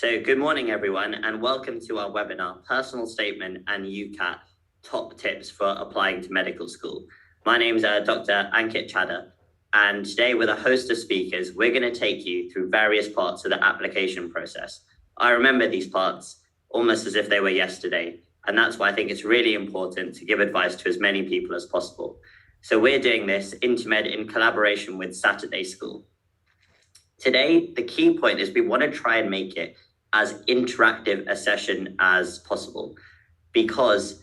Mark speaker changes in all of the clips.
Speaker 1: So good morning, everyone, and welcome to our webinar, Personal Statement and UCAT Top Tips for Applying to Medical School. My name is Dr. Ankit Chadha, and today with a host of speakers, we're going to take you through various parts of the application process. I remember these parts almost as if they were yesterday, and that's why I think it's really important to give advice to as many people as possible. So we're doing this Intermed in collaboration with Saturday School. Today, the key point is we want to try and make it as interactive a session as possible, because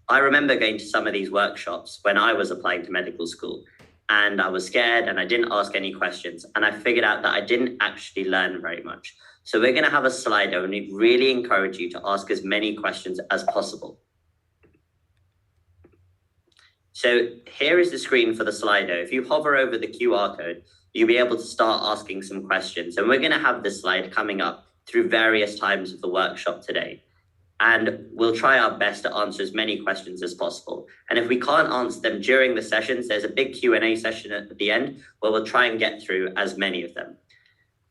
Speaker 1: I remember going to some of these workshops when I was applying to medical school, and I was scared and I didn't ask any questions, and I figured out that I didn't actually learn very much. So we're going to have a Slido, and we really encourage you to ask as many questions as possible. So here is the screen for the Slido. If you hover over the QR code, you'll be able to start asking some questions. And we're going to have this slide coming up through various times of the workshop today. And we'll try our best to answer as many questions as possible. And if we can't answer them during the sessions, there's a big Q&A session at the end where we'll try and get through as many of them.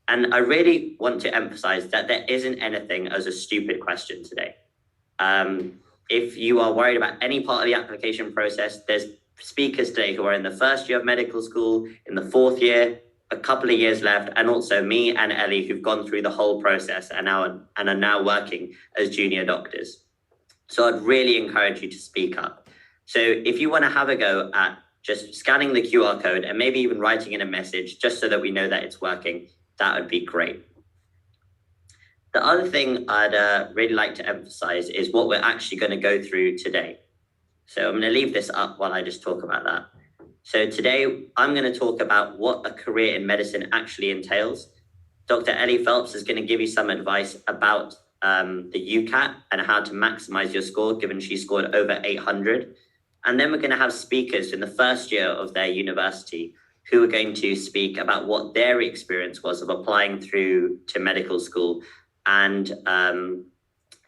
Speaker 1: And I really want to emphasize that there isn't anything as a stupid question today. If you are worried about any part of the application process, there's speakers today who are in the first year of medical school, in the fourth year, a couple of years left, and also me and Ellie who've gone through the whole process and are now working as junior doctors. So I'd really encourage you to speak up. So if you want to have a go at just scanning the QR code and maybe even writing in a message just so that we know that it's working, that would be great. The other thing I'd really like to emphasize is what we're actually going to go through today. So I'm going to leave this up while I just talk about that. So today I'm going to talk about what a career in medicine actually entails. Dr. Ellie Phelps is going to give you some advice about the UCAT and how to maximize your score, given she scored over 800. And then we're going to have speakers in the first year of their university who are going to speak about what their experience was of applying through to medical school, and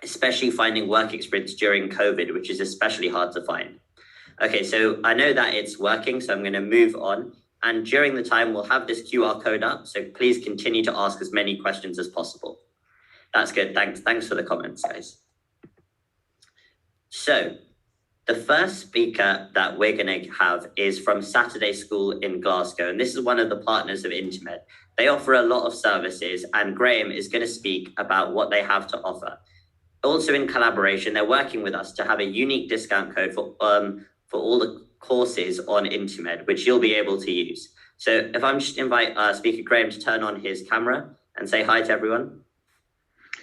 Speaker 1: especially finding work experience during COVID, which is especially hard to find. Okay, so I know that it's working, so I'm going to move on. And during the time, we'll have this QR code up, so please continue to ask as many questions as possible. That's good. Thanks for the comments, guys. So the first speaker that we're going to have is from Saturday School in Glasgow, and this is one of the partners of Intermed. They offer a lot of services, and Graham is going to speak about what they have to offer. Also in collaboration, they're working with us to have a unique discount code for all the courses on Intermed, which you'll be able to use. So if I'm just invite Speaker Graham to turn on his camera and say hi to everyone.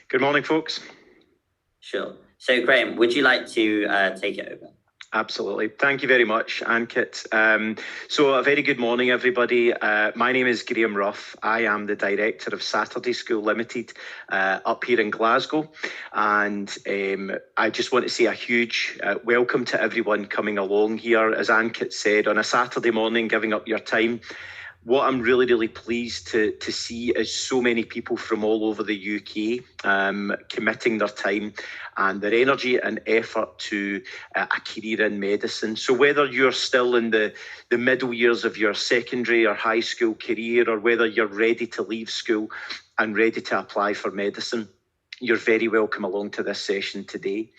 Speaker 2: Good morning, folks.
Speaker 1: Sure. So Graham, would you like to take it over?
Speaker 2: Absolutely. Thank you very much, Ankit. So a very good morning, everybody. My name is Graham Ruff. I am the director of Saturday School Limited up here in Glasgow. And I just want to say a huge welcome to everyone coming along here, as Ankit said, on a Saturday morning, giving up your time. What I'm really, really pleased to see is so many people from all over the UK committing their time and their energy and effort to a career in medicine. So whether you're still in the middle years of your secondary or high school career, or whether you're ready to leave school and ready to apply for medicine, you're very welcome along to this session today.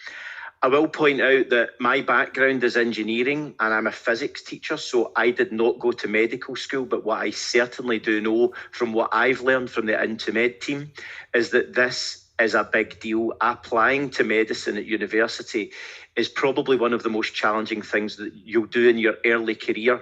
Speaker 2: I will point out that my background is engineering and I'm a physics teacher, so I did not go to medical school, but what I certainly do know from what I've learned from the Intermed team is that this is a big deal. Applying to medicine at university is probably one of the most challenging things that you'll do in your early career.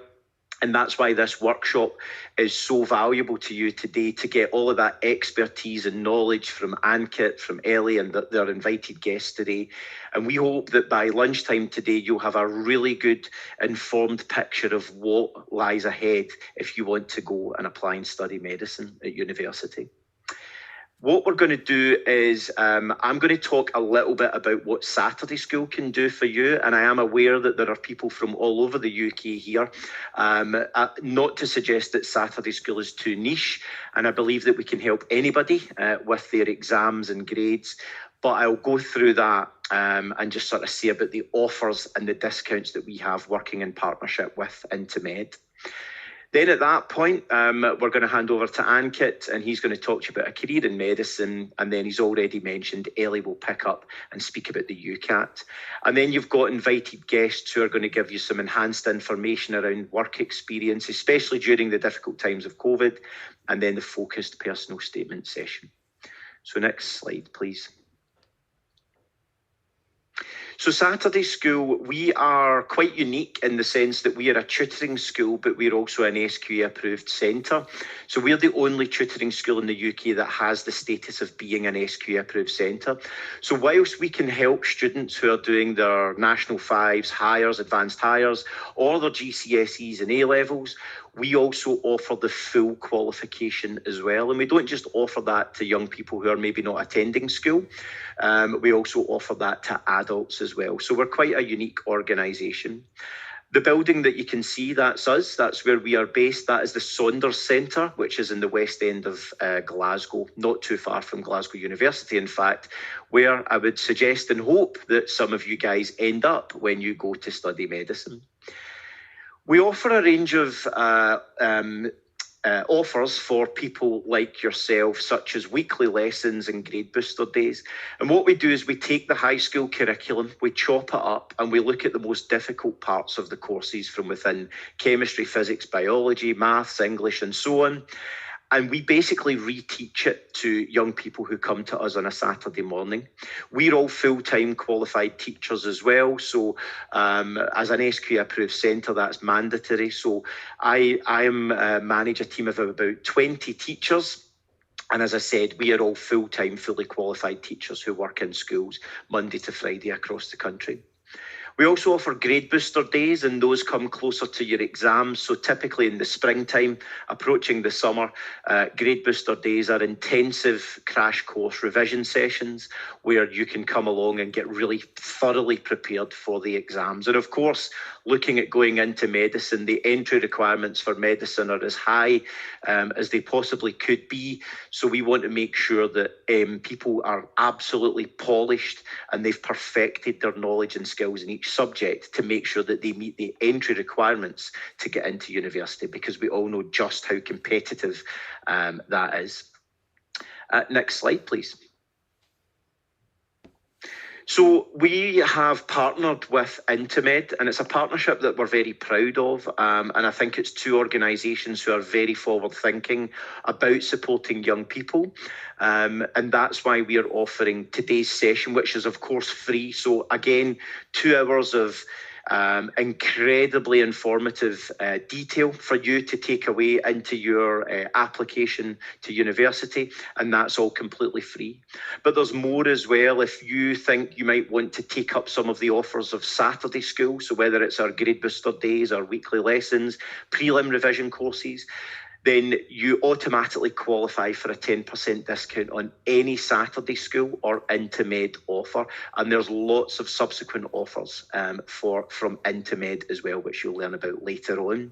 Speaker 2: And that's why this workshop is so valuable to you today, to get all of that expertise and knowledge from Ankit, from Ellie, and their invited guests today. And we hope that by lunchtime today, you'll have a really good informed picture of what lies ahead if you want to go and apply and study medicine at university. What we're going to do is I'm going to talk a little bit about what Saturday School can do for you. And I am aware that there are people from all over the UK here, not to suggest that Saturday School is too niche. And I believe that we can help anybody with their exams and grades. But I'll go through that and just sort of say about the offers and the discounts that we have working in partnership with Intermed. Then at that point, we're going to hand over to Ankit, and he's going to talk to you about a career in medicine. And then he's already mentioned Ellie will pick up and speak about the UCAT. And then you've got invited guests who are going to give you some enhanced information around work experience, especially during the difficult times of COVID, and then the focused personal statement session. So next slide, please. So Saturday School, we are quite unique in the sense that we are a tutoring school, but we're also an SQA approved centre. So we're the only tutoring school in the UK that has the status of being an SQA approved centre. So whilst we can help students who are doing their National 5s, Highers, Advanced Highers, or their GCSEs and A-levels, we also offer the full qualification as well. And we don't just offer that to young people who are maybe not attending school. We also offer that to adults as well. So we're quite a unique organisation. The building that you can see, that's us. That's where we are based. That is the Saunders Centre, which is in the West End of Glasgow, not too far from Glasgow University, in fact, where I would suggest and hope that some of you guys end up when you go to study medicine. We offer a range of offers for people like yourself, such as weekly lessons and grade booster days. And what we do is we take the high school curriculum, we chop it up, and we look at the most difficult parts of the courses from within chemistry, physics, biology, maths, English, and so on. And we basically reteach it to young people who come to us on a Saturday morning. We're all full-time qualified teachers as well. So as an SQA approved centre, that's mandatory. So I manage a team of about 20 teachers. And as I said, we are all full-time, fully qualified teachers who work in schools Monday to Friday across the country. We also offer grade booster days, and those come closer to your exams. So typically in the springtime, approaching the summer, grade booster days are intensive crash course revision sessions where you can come along and get really thoroughly prepared for the exams. And of course, looking at going into medicine, the entry requirements for medicine are as high as they possibly could be. So we want to make sure that people are absolutely polished and they've perfected their knowledge and skills in each subject to make sure that they meet the entry requirements to get into university, because we all know just how competitive that is. Next slide, please. So we have partnered with Intimed, and it's a partnership that we're very proud of. And I think it's two organisations who are very forward thinking about supporting young people. And that's why we are offering today's session, which is of course free. So again, 2 hours of incredibly informative detail for you to take away into your application to university, and that's all completely free. But there's more as well. If you think you might want to take up some of the offers of Saturday School, so whether it's our grade booster days, our weekly lessons, prelim revision courses, then you automatically qualify for a 10% discount on any Saturday School or Intimed offer. And there's lots of subsequent offers from Intimed as well, which you'll learn about later on.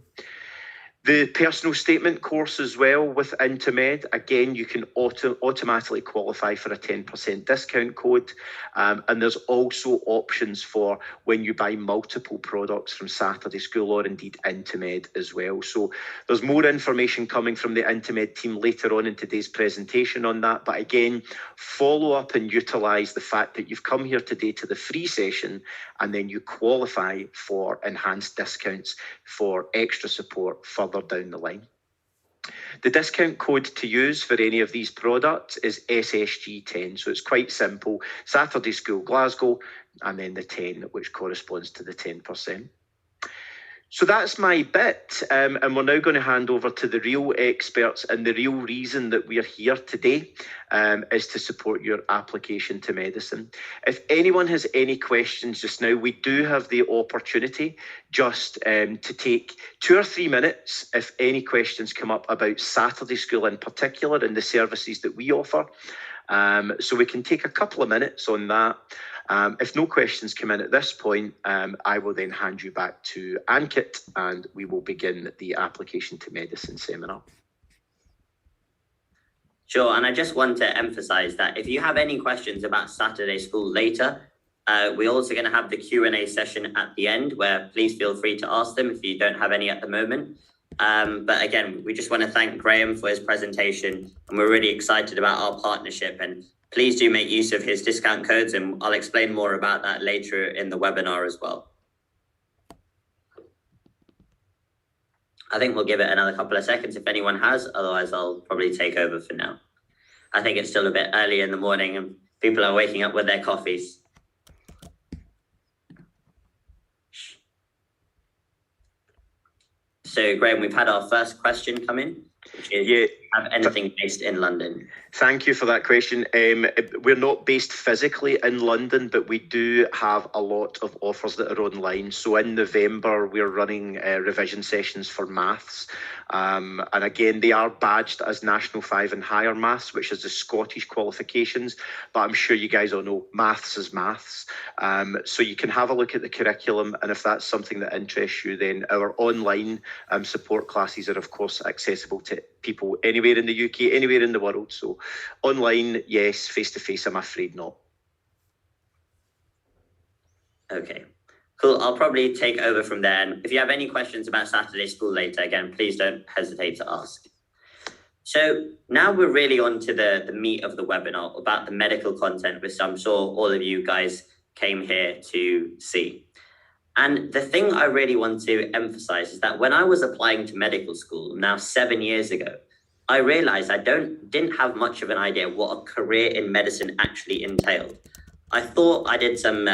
Speaker 2: The personal statement course as well with Intimed, again, you can automatically qualify for a 10% discount code. And there's also options for when you buy multiple products from Saturday School or indeed Intimed as well. So there's more information coming from the Intimed team later on in today's presentation on that. But again, follow up and utilise the fact that you've come here today to the free session, and then you qualify for enhanced discounts for extra support further down the line. The discount code to use for any of these products is SSG10. So it's quite simple. Saturday School Glasgow, and then the 10, which corresponds to the 10%. So that's my bit, and we're now going to hand over to the real experts, and the real reason that we're here today is to support your application to medicine. If anyone has any questions just now, we do have the opportunity just to take 2 or 3 minutes if any questions come up about Saturday School in particular and the services that we offer. So we can take a couple of minutes on that. If no questions come in at this point, I will then hand you back to Ankit, and we will begin the application to medicine seminar.
Speaker 1: Sure, and I just want to emphasize that if you have any questions about Saturday School later, we're also going to have the Q&A session at the end, where please feel free to ask them if you don't have any at the moment. But again, we just want to thank Graham for his presentation, and we're really excited about our partnership. And please do make use of his discount codes, and I'll explain more about that later in the webinar as well. I think we'll give it another couple of seconds if anyone has, otherwise I'll probably take over for now. I think it's still a bit early in the morning and people are waking up with their coffees. So Graham, we've had our first question come in, which is, have anything based in London?
Speaker 2: Thank you for that question. We're not based physically in London, but we do have a lot of offers that are online. So in November, we're running revision sessions for maths. And again, they are badged as National 5 and Higher Maths, which is the Scottish qualifications. But I'm sure you guys all know maths is maths. So you can have a look at the curriculum. And if that's something that interests you, then our online support classes are, of course, accessible to people anywhere in the UK, anywhere in the world. So online, yes. Face-to-face, I'm afraid not.
Speaker 1: Okay, cool. I'll probably take over from there. And if you have any questions about Saturday school later, again, please don't hesitate to ask. So now we're really on to the meat of the webinar about the medical content, which I'm sure all of you guys came here to see. And the thing I really want to emphasize is that when I was applying to medical school now 7 years ago, I realized I didn't have much of an idea what a career in medicine actually entailed. I thought I did some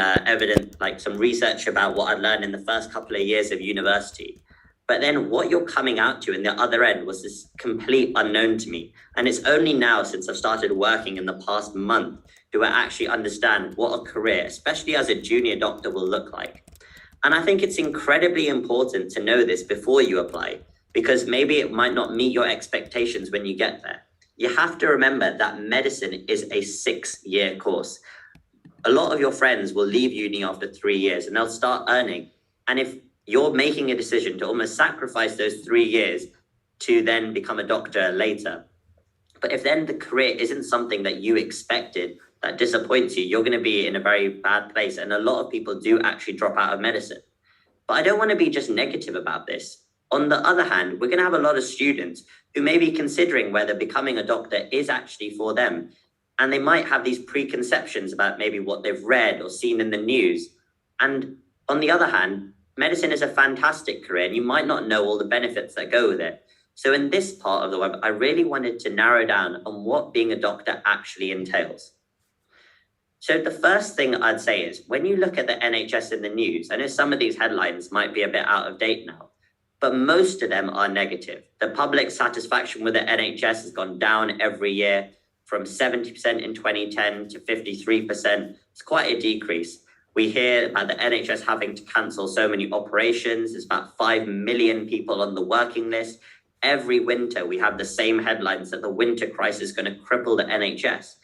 Speaker 1: some research about what I'd learned in the first couple of years of university. But then what you're coming out to in the other end was this complete unknown to me. And it's only now, since I've started working in the past month, do I actually understand what a career, especially as a junior doctor, will look like. And I think it's incredibly important to know this before you apply, because maybe it might not meet your expectations when you get there. You have to remember that medicine is a 6-year course. A lot of your friends will leave uni after 3 years and they'll start earning. And if you're making a decision to almost sacrifice those 3 years to then become a doctor later, but if then the career isn't something that you expected, that disappoints you, you're going to be in a very bad place. And a lot of people do actually drop out of medicine. But I don't want to be just negative about this. On the other hand, we're going to have a lot of students who may be considering whether becoming a doctor is actually for them. And they might have these preconceptions about maybe what they've read or seen in the news. And on the other hand, medicine is a fantastic career and you might not know all the benefits that go with it. So in this part of the web, I really wanted to narrow down on what being a doctor actually entails. So the first thing I'd say is when you look at the NHS in the news, I know some of these headlines might be a bit out of date now, but most of them are negative. The public satisfaction with the NHS has gone down every year from 70% in 2010 to 53%. It's quite a decrease. We hear about the NHS having to cancel so many operations. There's about 5 million people on the working list. Every winter, we have the same headlines that the winter crisis is going to cripple the NHS.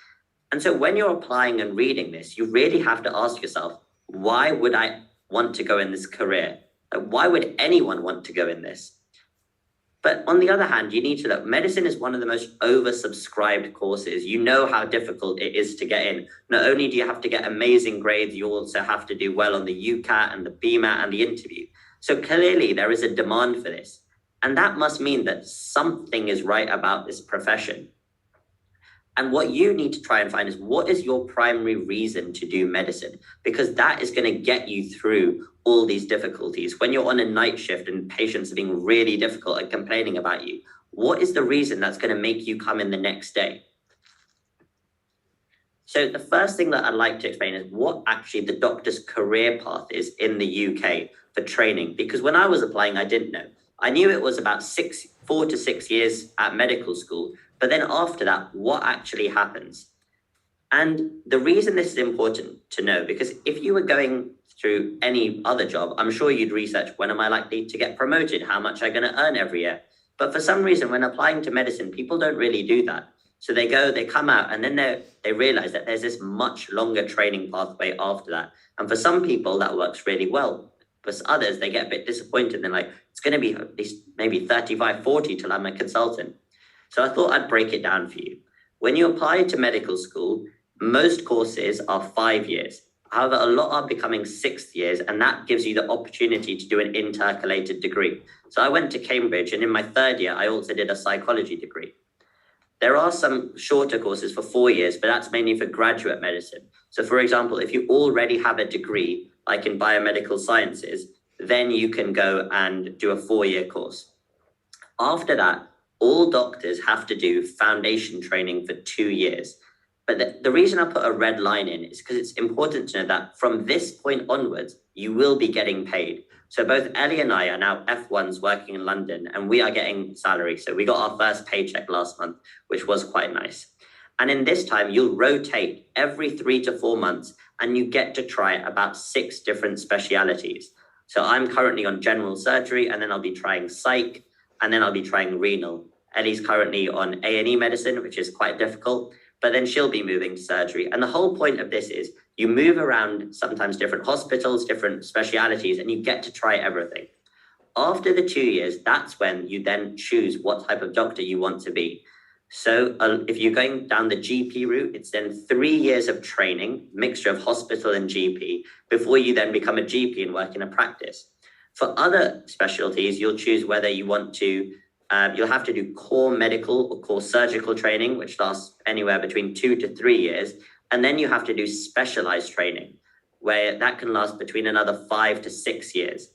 Speaker 1: And so when you're applying and reading this, you really have to ask yourself, why would I want to go in this career? Why would anyone want to go in this? But on the other hand, you need to look, medicine is one of the most oversubscribed courses. You know how difficult it is to get in. Not only do you have to get amazing grades, you also have to do well on the UCAT and the BMAT and the interview. So clearly there is a demand for this. And that must mean that something is right about this profession. And what you need to try and find is what is your primary reason to do medicine? Because that is going to get you through all these difficulties. When you're on a night shift and patients are being really difficult and complaining about you, what is the reason that's going to make you come in the next day? So the first thing that I'd like to explain is what actually the doctor's career path is in the UK for training. Because when I was applying, I didn't know. I knew it was about 4 to 6 years at medical school. But then after that, what actually happens? And the reason this is important to know, because if you were going through any other job, I'm sure you'd research, when am I likely to get promoted? How much am I going to earn every year? But for some reason, when applying to medicine, people don't really do that. So they come out and then they realize that there's this much longer training pathway after that. And for some people, that works really well. For others, they get a bit disappointed. They're like, it's going to be at least maybe 35, 40 till I'm a consultant. So I thought I'd break it down for you. When you apply to medical school, most courses are 5 years. However, a lot are becoming sixth years, and that gives you the opportunity to do an intercalated degree. So I went to Cambridge, and in my third year, I also did a psychology degree. There are some shorter courses for 4 years, but that's mainly for graduate medicine. So for example, if you already have a degree, like in biomedical sciences, then you can go and do a 4-year course. After that, all doctors have to do foundation training for 2 years. But the reason I put a red line in is because it's important to know that from this point onwards, you will be getting paid. So both Ellie and I are now F1s working in London, and we are getting salary. So we got our first paycheck last month, which was quite nice. And in this time, you'll rotate every 3 to 4 months, and you get to try about 6 different specialities. So I'm currently on general surgery, and then I'll be trying psych, and then I'll be trying renal. Ellie's currently on A&E medicine, which is quite difficult, but then she'll be moving to surgery. And the whole point of this is you move around sometimes different hospitals, different specialities, and you get to try everything. After the 2 years, that's when you then choose what type of doctor you want to be. So if you're going down the GP route, it's then 3 years of training, mixture of hospital and GP, before you then become a GP and work in a practice. For other specialties, you'll choose whether you want to you'll have to do core medical or core surgical training, which lasts anywhere between 2 to 3 years. And then you have to do specialized training, where that can last between another 5 to 6 years.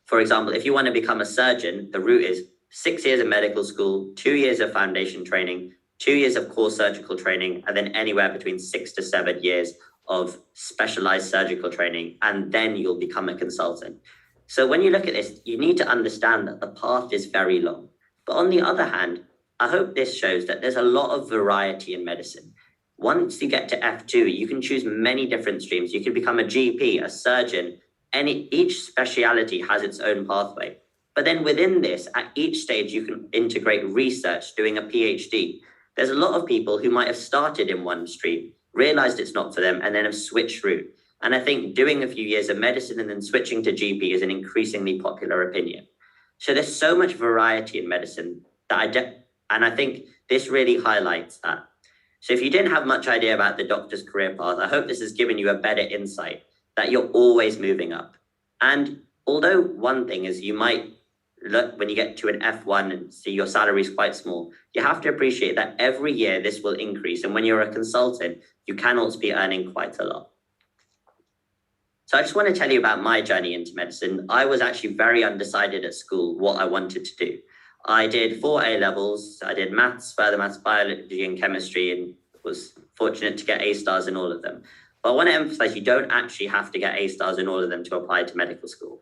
Speaker 1: For example, if you want to become a surgeon, the route is 6 years of medical school, 2 years of foundation training, 2 years of core surgical training, and then anywhere between 6 to 7 years of specialized surgical training. And then you'll become a consultant. So when you look at this, you need to understand that the path is very long. But on the other hand, I hope this shows that there's a lot of variety in medicine. Once you get to F2, you can choose many different streams. You can become a GP, a surgeon, each speciality has its own pathway. But then within this, at each stage, you can integrate research, doing a PhD. There's a lot of people who might have started in one stream, realized it's not for them, and then have switched route. And I think doing a few years of medicine and then switching to GP is an increasingly popular opinion. So there's so much variety in medicine that I think this really highlights that. So if you didn't have much idea about the doctor's career path, I hope this has given you a better insight that you're always moving up. And although one thing is you might look when you get to an F1 and see your salary is quite small, you have to appreciate that every year this will increase. And when you're a consultant, you can also be earning quite a lot. So I just want to tell you about my journey into medicine. I was actually very undecided at school what I wanted to do. I did 4 A-levels. I did maths, further maths, biology, and chemistry, and was fortunate to get A stars in all of them. But I want to emphasize you don't actually have to get A stars in all of them to apply to medical school.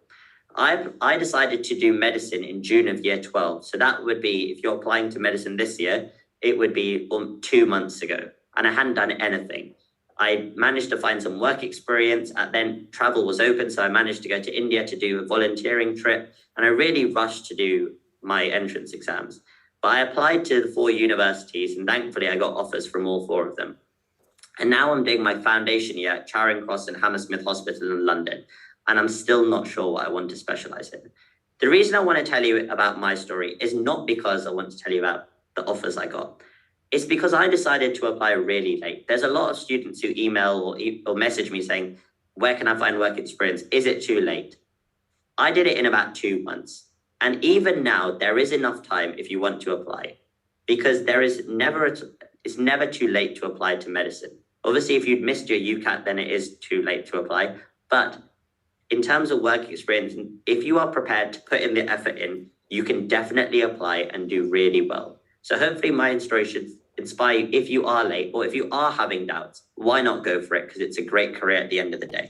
Speaker 1: I decided to do medicine in June of year 12. So that would be, if you're applying to medicine this year, it would be 2 months ago. And I hadn't done anything. I managed to find some work experience, and then travel was open. So I managed to go to India to do a volunteering trip. And I really rushed to do my entrance exams. But I applied to the 4 universities, and thankfully I got offers from all 4 of them. And now I'm doing my foundation year at Charing Cross and Hammersmith Hospital in London. And I'm still not sure what I want to specialize in. The reason I want to tell you about my story is not because I want to tell you about the offers I got. It's because I decided to apply really late. There's a lot of students who email or message me saying, where can I find work experience? Is it too late? I did it in about 2 months. And even now, there is enough time if you want to apply, because it's never too late to apply to medicine. Obviously, if you'd missed your UCAT, then it is too late to apply. But in terms of work experience, if you are prepared to put in the effort in, you can definitely apply and do really well. So hopefully my story should inspire you. If you are late or if you are having doubts, why not go for it? Because it's a great career at the end of the day.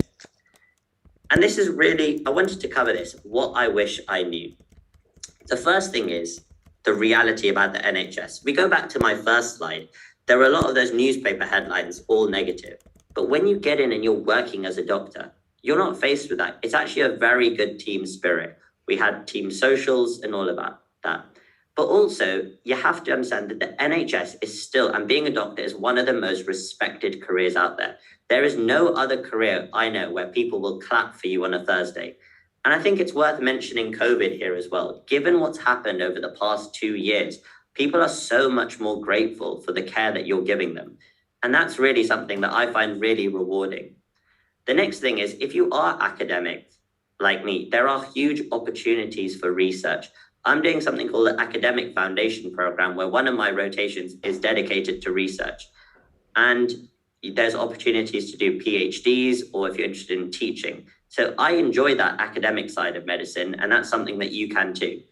Speaker 1: And this is really, I wanted to cover this, what I wish I knew. The first thing is the reality about the NHS. We go back to my first slide. There are a lot of those newspaper headlines, all negative. But when you get in and you're working as a doctor, you're not faced with that. It's actually a very good team spirit. We had team socials and all about that. But also, you have to understand that the NHS is still, and being a doctor is one of the most respected careers out there. There is no other career I know where people will clap for you on a Thursday. And I think it's worth mentioning COVID here as well. Given what's happened over the past 2 years, people are so much more grateful for the care that you're giving them. And that's really something that I find really rewarding. The next thing is, if you are academic like me, there are huge opportunities for research. I'm doing something called the Academic Foundation Program, where one of my rotations is dedicated to research. And there's opportunities to do PhDs, or if you're interested in teaching. So I enjoy that academic side of medicine, and that's something that you can too.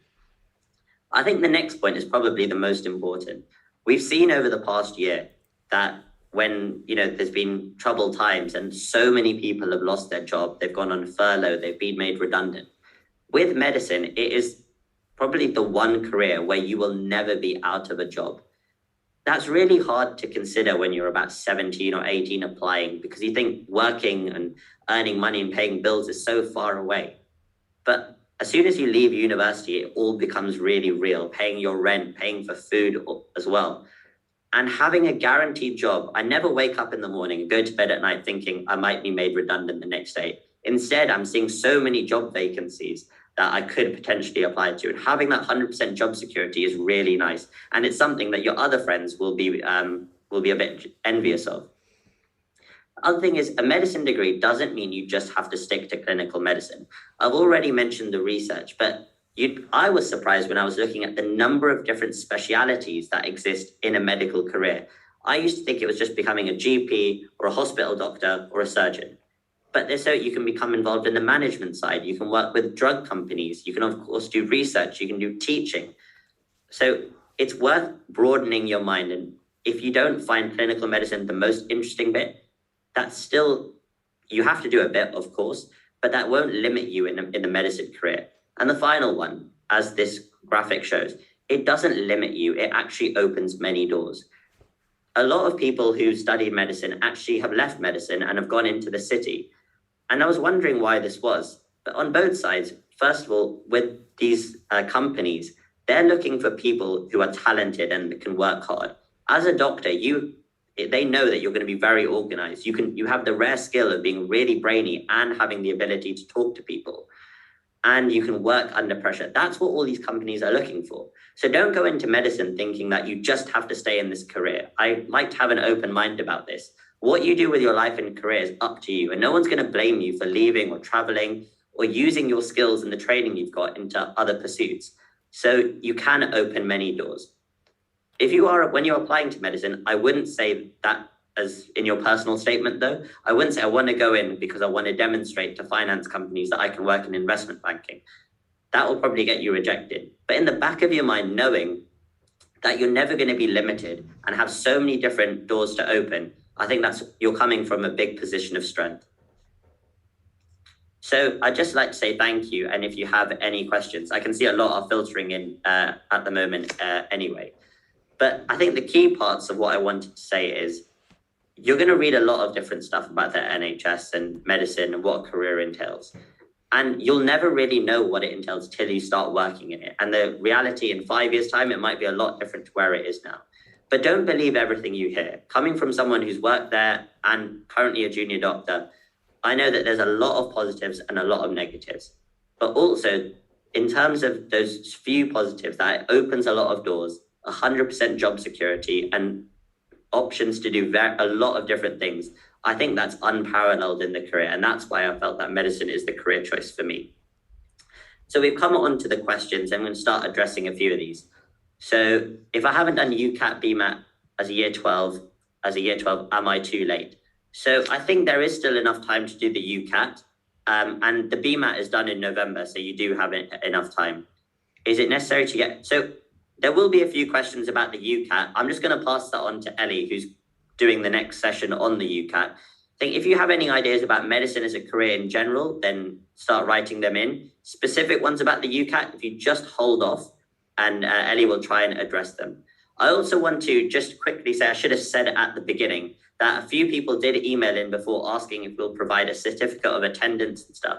Speaker 1: I think the next point is probably the most important. We've seen over the past year that when there's been troubled times and so many people have lost their job, they've gone on furlough, they've been made redundant. With medicine, it is probably the one career where you will never be out of a job. That's really hard to consider when you're about 17 or 18 applying, because you think working and earning money and paying bills is so far away. But as soon as you leave university, it all becomes really real, paying your rent, paying for food as well. And having a guaranteed job. I never wake up in the morning and go to bed at night thinking I might be made redundant the next day. Instead, I'm seeing so many job vacancies that I could potentially apply to. And having that 100% job security is really nice. And it's something that your other friends will be a bit envious of. The other thing is, a medicine degree doesn't mean you just have to stick to clinical medicine. I've already mentioned the research, but I was surprised when I was looking at the number of different specialities that exist in a medical career. I used to think it was just becoming a GP or a hospital doctor or a surgeon. But so you can become involved in the management side. You can work with drug companies. You can, of course, do research. You can do teaching. So it's worth broadening your mind. And if you don't find clinical medicine the most interesting bit, that's still, you have to do a bit, of course, but that won't limit you in the medicine career. And the final one, as this graphic shows, it doesn't limit you. It actually opens many doors. A lot of people who study medicine actually have left medicine and have gone into the city. And I was wondering why this was. But on both sides, first of all, with these companies, they're looking for people who are talented and can work hard. As a doctor, they know that you're going to be very organized. You have the rare skill of being really brainy and having the ability to talk to people. And you can work under pressure. That's what all these companies are looking for. So don't go into medicine thinking that you just have to stay in this career. I like to have an open mind about this. What you do with your life and career is up to you, and no one's going to blame you for leaving or traveling or using your skills and the training you've got into other pursuits. So you can open many doors. When you're applying to medicine, I wouldn't say that as in your personal statement, though. I wouldn't say I want to go in because I want to demonstrate to finance companies that I can work in investment banking. That will probably get you rejected. But in the back of your mind, knowing that you're never going to be limited and have so many different doors to open, I think you're coming from a big position of strength. So I'd just like to say thank you. And if you have any questions, I can see a lot are filtering in at the moment anyway. But I think the key parts of what I wanted to say is, you're going to read a lot of different stuff about the NHS and medicine and what a career entails. And you'll never really know what it entails till you start working in it. And the reality in 5 years' time, it might be a lot different to where it is now. But don't believe everything you hear. Coming from someone who's worked there and currently a junior doctor, I know that there's a lot of positives and a lot of negatives. But also, in terms of those few positives, that it opens a lot of doors, 100% job security and options to do a lot of different things. I think that's unparalleled in the career. And that's why I felt that medicine is the career choice for me. So we've come on to the questions. I'm going to start addressing a few of these. So if I haven't done UCAT BMAT as a year 12, am I too late? So I think there is still enough time to do the UCAT. And the BMAT is done in November, so you do have enough time. Is it necessary to get... So there will be a few questions about the UCAT. I'm just going to pass that on to Ellie, who's doing the next session on the UCAT. I think if you have any ideas about medicine as a career in general, then start writing them in. Specific ones about the UCAT, if you just hold off, and Ellie will try and address them. I also want to just quickly say, I should have said it at the beginning, that a few people did email in before asking if we'll provide a certificate of attendance and stuff.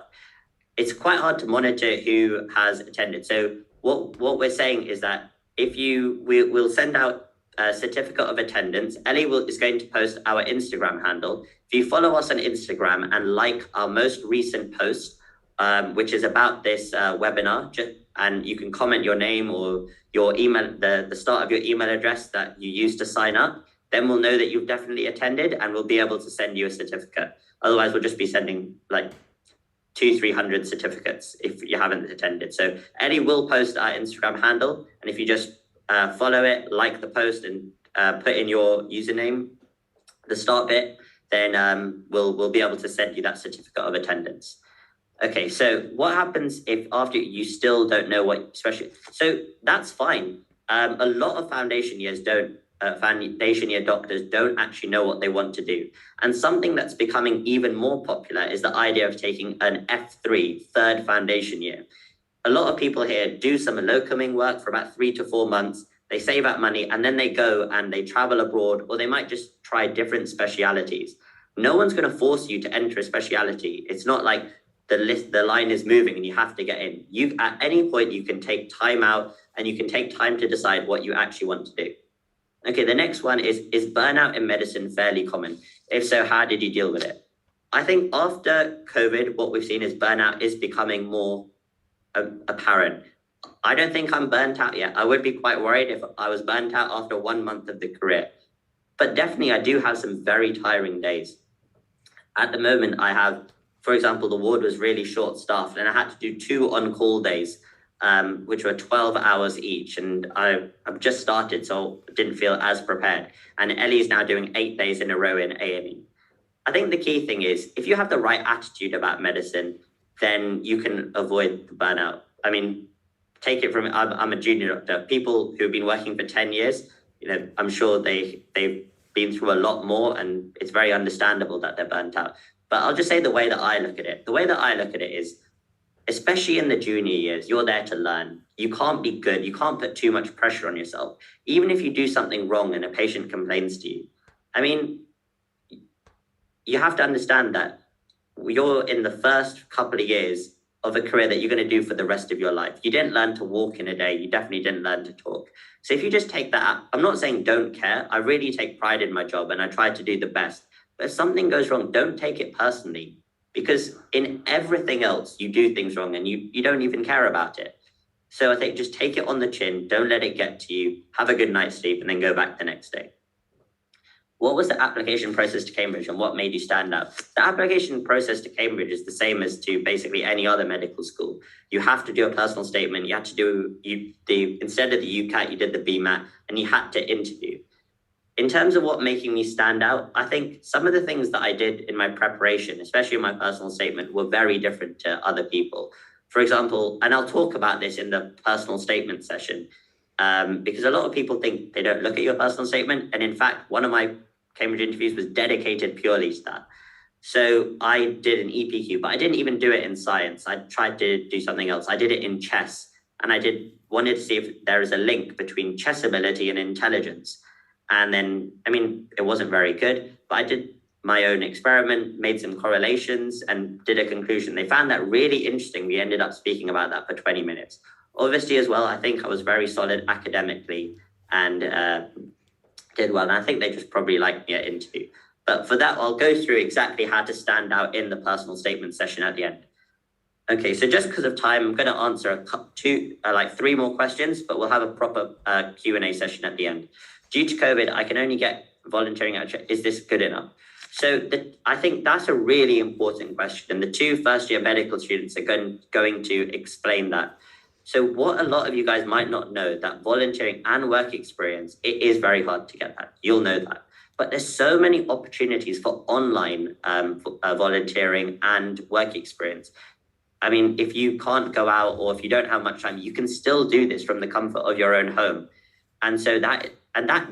Speaker 1: It's quite hard to monitor who has attended. So what we're saying is that we'll send out a certificate of attendance. Ellie is going to post our Instagram handle. If you follow us on Instagram and like our most recent post, which is about this webinar, and you can comment your name or your email, the start of your email address that you used to sign up, then we'll know that you've definitely attended and we'll be able to send you a certificate. Otherwise, we'll just be sending like 200-300 certificates if you haven't attended. So Ellie will post our Instagram handle, and if you just follow it, like the post, and put in your username, the start bit, then we'll be able to send you that certificate of attendance. Okay, so what happens if after you still don't know what special? So that's fine. A lot of foundation year doctors don't actually know what they want to do. And something that's becoming even more popular is the idea of taking an F3, third foundation year. A lot of people here do some locuming work for about 3 to 4 months. They save up money and then they go and they travel abroad, or they might just try different specialities. No one's going to force you to enter a speciality. It's not like the line is moving and you have to get in. You, at any point, you can take time out and you can take time to decide what you actually want to do. Okay, the next one is burnout in medicine fairly common? If so, how did you deal with it? I think after COVID, what we've seen is burnout is becoming more apparent. I don't think I'm burnt out yet. I would be quite worried if I was burnt out after 1 month of the career. But definitely, I do have some very tiring days. At the moment, I have, for example, the ward was really short-staffed and I had to do 2 on-call days, which were 12 hours each. And I've just started, so didn't feel as prepared. And Ellie's now doing 8 days in a row in A&E. I think the key thing is, if you have the right attitude about medicine, then you can avoid the burnout. I mean, take it from, I'm a junior doctor. People who've been working for 10 years, I'm sure they've been through a lot more, and it's very understandable that they're burnt out. But I'll just say the way that I look at it. The way that I look at it is, especially in the junior years, you're there to learn. You can't be good. You can't put too much pressure on yourself. Even if you do something wrong and a patient complains to you, I mean, you have to understand that you're in the first couple of years of a career that you're going to do for the rest of your life. You didn't learn to walk in a day. You definitely didn't learn to talk. So if you just take that, I'm not saying don't care. I really take pride in my job and I try to do the best. But if something goes wrong, don't take it personally, because in everything else, you do things wrong and you don't even care about it. So I think just take it on the chin. Don't let it get to you. Have a good night's sleep and then go back the next day. What was the application process to Cambridge and what made you stand out? The application process to Cambridge is the same as to basically any other medical school. You have to do a personal statement. You had to do instead of the UCAT, you did the BMAT, and you had to interview. In terms of what making me stand out, I think some of the things that I did in my preparation, especially in my personal statement, were very different to other people. For example, and I'll talk about this in the personal statement session, because a lot of people think they don't look at your personal statement. And in fact, one of my Cambridge interviews was dedicated purely to that. So I did an EPQ, but I didn't even do it in science. I tried to do something else. I did it in chess, and I wanted to see if there is a link between chess ability and intelligence. And then, I mean, it wasn't very good, but I did my own experiment, made some correlations, and did a conclusion. They found that really interesting. We ended up speaking about that for 20 minutes. Obviously, as well, I think I was very solid academically and did well. And I think they just probably liked me at interview. But for that, I'll go through exactly how to stand out in the personal statement session at the end. Okay, so just because of time, I'm going to answer 3 more questions, but we'll have a proper Q&A session at the end. Due to COVID, I can only get volunteering out. Is this good enough? So I think that's a really important question. And the 2 first-year medical students are going to explain that. So what a lot of you guys might not know, that volunteering and work experience, it is very hard to get that. You'll know that. But there's so many opportunities for online volunteering and work experience. I mean, if you can't go out or if you don't have much time, you can still do this from the comfort of your own home. And so that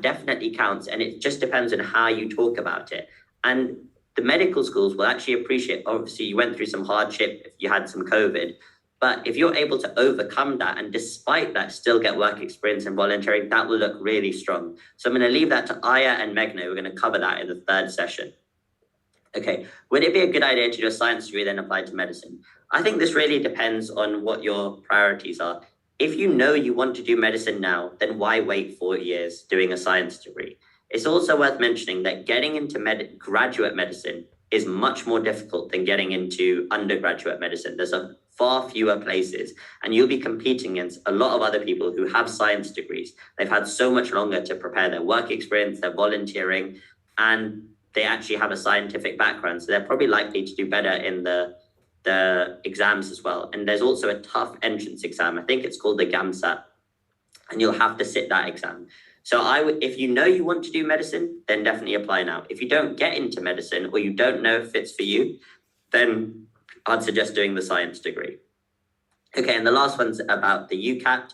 Speaker 1: definitely counts. And it just depends on how you talk about it. And the medical schools will actually appreciate, obviously you went through some hardship if you had some COVID, but if you're able to overcome that and despite that still get work experience and volunteering, that will look really strong. So I'm going to leave that to Aya and Meghna. We're going to cover that in the 3rd session. Okay, would it be a good idea to do a science degree then apply to medicine? I think this really depends on what your priorities are. If you know you want to do medicine now, then why wait 4 years doing a science degree? It's also worth mentioning that getting into graduate medicine is much more difficult than getting into undergraduate medicine. There's far fewer places, and you'll be competing against a lot of other people who have science degrees. They've had so much longer to prepare their work experience, their volunteering, and they actually have a scientific background. So they're probably likely to do better in the exams as well. And there's also a tough entrance exam. I think it's called the GAMSAT, and you'll have to sit that exam. So if you know you want to do medicine, then definitely apply now. If you don't get into medicine or you don't know if it's for you, then I'd suggest doing the science degree. Okay, and the last one's about the UCAT.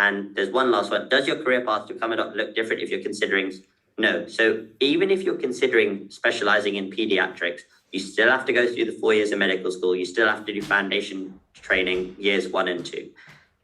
Speaker 1: And there's one last one. Does your career path to become a doctor look different if you're considering? No. So even if you're considering specializing in pediatrics, you still have to go through the 4 years of medical school. You still have to do foundation training years 1 and 2.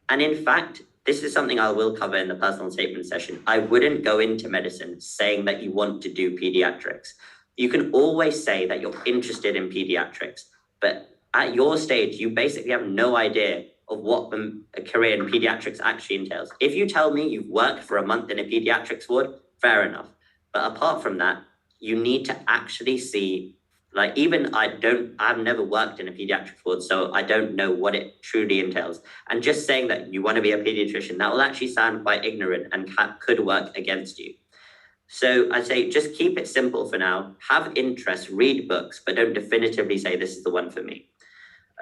Speaker 1: And in fact, this is something I will cover in the personal statement session. I wouldn't go into medicine saying that you want to do pediatrics. You can always say that you're interested in pediatrics, but at your stage, you basically have no idea of what a career in pediatrics actually entails. If you tell me you've worked for a month in a pediatrics ward, fair enough. But apart from that, you need to actually see, like, even I've never worked in a pediatrics ward, so I don't know what it truly entails. And just saying that you want to be a pediatrician, that will actually sound quite ignorant and could work against you. So I'd say just keep it simple for now. Have interest, read books, but don't definitively say this is the one for me.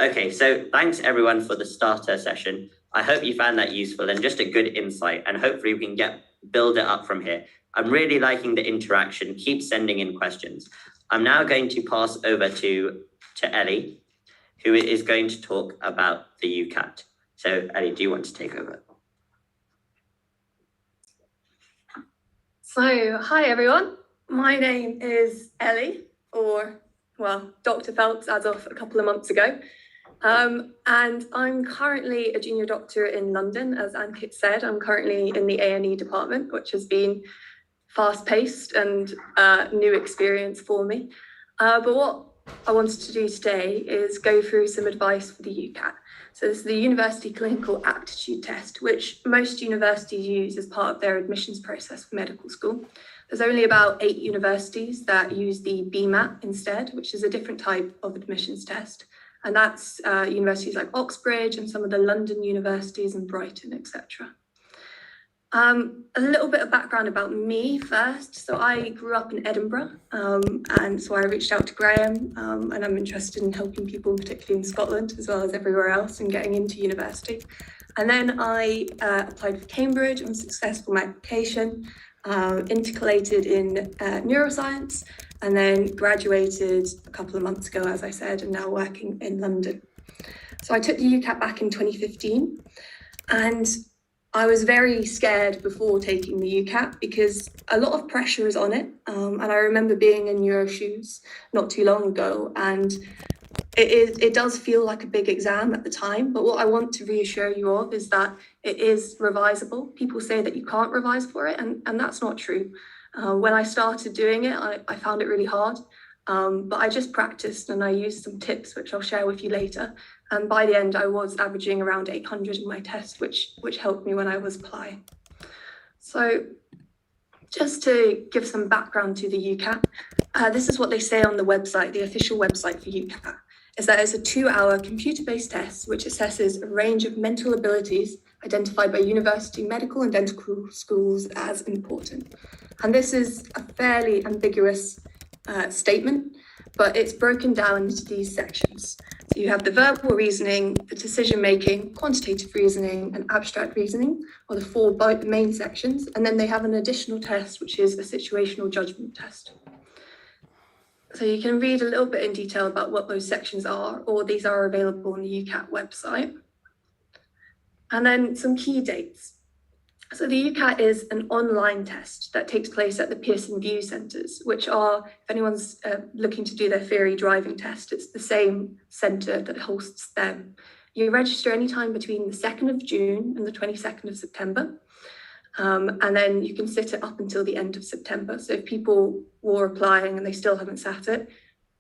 Speaker 1: Okay, so thanks everyone for the starter session. I hope you found that useful and just a good insight, and hopefully we can build it up from here. I'm really liking the interaction. Keep sending in questions. I'm now going to pass over to Ellie, who is going to talk about the UCAT. So Ellie, do you want to take over?
Speaker 3: So, hi everyone. My name is Ellie, or, well, Dr. Phelps as of a couple of months ago. And I'm currently a junior doctor in London, as Ankit said. I'm currently in the A&E department, which has been fast-paced and new experience for me. But what I wanted to do today is go through some advice for the UCAT. So this is the University Clinical Aptitude Test, which most universities use as part of their admissions process for medical school. There's only about 8 universities that use the BMAT instead, which is a different type of admissions test. And that's universities like Oxbridge and some of the London universities and Brighton, etc. A little bit of background about me first. So I grew up in Edinburgh, and so I reached out to Graham, and I'm interested in helping people, particularly in Scotland, as well as everywhere else, and getting into university. And then I applied for Cambridge and was successful in my application, intercalated in neuroscience, and then graduated a couple of months ago, as I said, and now working in London. So I took the UCAT back in 2015, and I was very scared before taking the UCAT because a lot of pressure is on it. And I remember being in neuro shoes not too long ago, and it does feel like a big exam at the time. But what I want to reassure you of is that it is revisable. People say that you can't revise for it, and that's not true. When I started doing it, I found it really hard. But I just practiced and I used some tips, which I'll share with you later. And by the end, I was averaging around 800 in my test, which helped me when I was applying. So just to give some background to the UCAT, this is what they say on the website, the official website for UCAT, is that it's a 2-hour computer-based test which assesses a range of mental abilities identified by university medical and dental schools as important. And this is a fairly ambiguous statement, but it's broken down into these sections. So you have the verbal reasoning, the decision-making, quantitative reasoning, and abstract reasoning, are the 4 main sections, and then they have an additional test, which is a situational judgment test. So you can read a little bit in detail about what those sections are, or these are available on the UCAT website. And then some key dates. So the UCAT is an online test that takes place at the Pearson VUE centres, which are, if anyone's looking to do their theory driving test, it's the same centre that hosts them. You register anytime between the 2nd of June and the 22nd of September. And then you can sit it up until the end of September. So if people were applying and they still haven't sat it,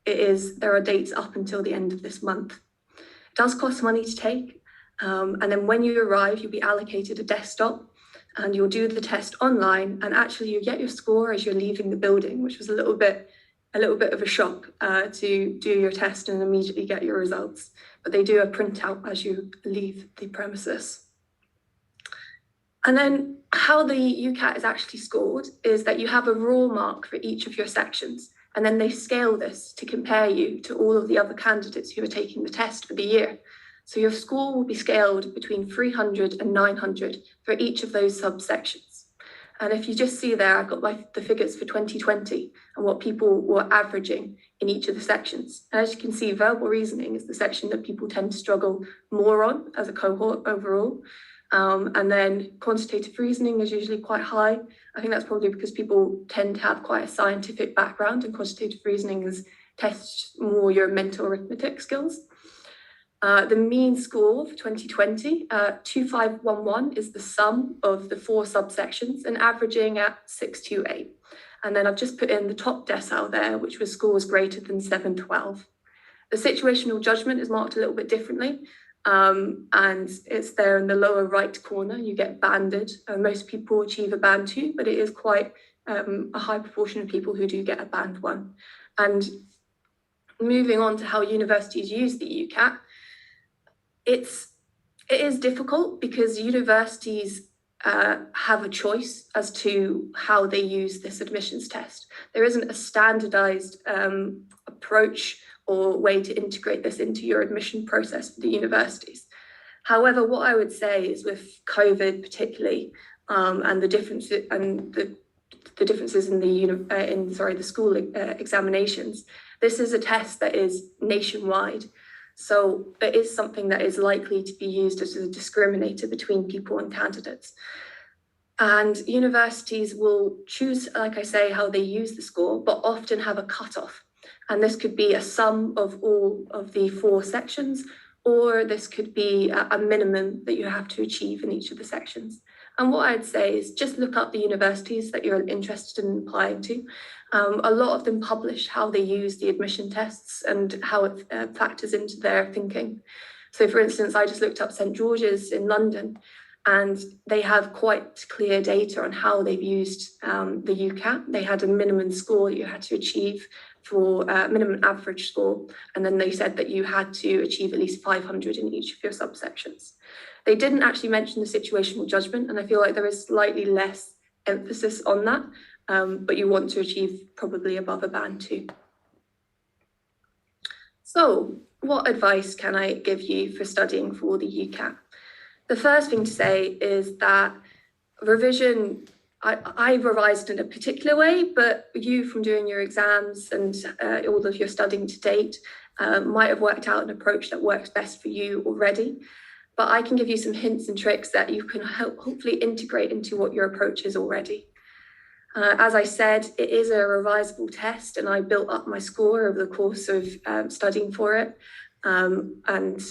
Speaker 3: there are dates up until the end of this month. It does cost money to take. And then when you arrive, you'll be allocated a desktop and you'll do the test online, and actually you get your score as you're leaving the building, which was a little bit of a shock to do your test and immediately get your results. But they do a printout as you leave the premises. And then how the UCAT is actually scored is that you have a raw mark for each of your sections, and then they scale this to compare you to all of the other candidates who are taking the test for the year. So your score will be scaled between 300 and 900 for each of those subsections. And if you just see there, I've got the figures for 2020 and what people were averaging in each of the sections. And as you can see, verbal reasoning is the section that people tend to struggle more on as a cohort overall. And then quantitative reasoning is usually quite high. I think that's probably because people tend to have quite a scientific background, and quantitative reasoning tests more your mental arithmetic skills. The mean score for 2020, 2511 is the sum of the 4 subsections and averaging at 628. And then I've just put in the top decile there, which was scores greater than 712. The situational judgment is marked a little bit differently. And it's there in the lower right corner. You get banded. Most people achieve a band 2, but it is quite a high proportion of people who do get a band 1. And moving on to how universities use the UCAT, it is difficult because universities have a choice as to how they use this admissions test. There isn't a standardized approach or way to integrate this into your admission process for the universities. However, what I would say is with COVID particularly, and the differences in the school examinations, this is a test that is nationwide. So it is something that is likely to be used as a discriminator between people and candidates. And universities will choose, like I say, how they use the score, but often have a cutoff. And this could be a sum of all of the 4 sections, or this could be a minimum that you have to achieve in each of the sections. And what I'd say is just look up the universities that you're interested in applying to. A lot of them publish how they use the admission tests and how it factors into their thinking. So for instance, I just looked up St George's in London, and they have quite clear data on how they've used the UCAT. They had a minimum score you had to achieve for minimum average score, and then they said that you had to achieve at least 500 in each of your subsections. They didn't actually mention the situational judgment, and I feel like there is slightly less emphasis on that, but you want to achieve probably above a band 2. So what advice can I give you for studying for the UCAT? The first thing to say is that revision, I revised in a particular way, but you from doing your exams and all of your studying to date might have worked out an approach that works best for you already. But I can give you some hints and tricks that you can hopefully integrate into what your approach is already. As I said, it is a revisable test, and I built up my score over the course of studying for it. And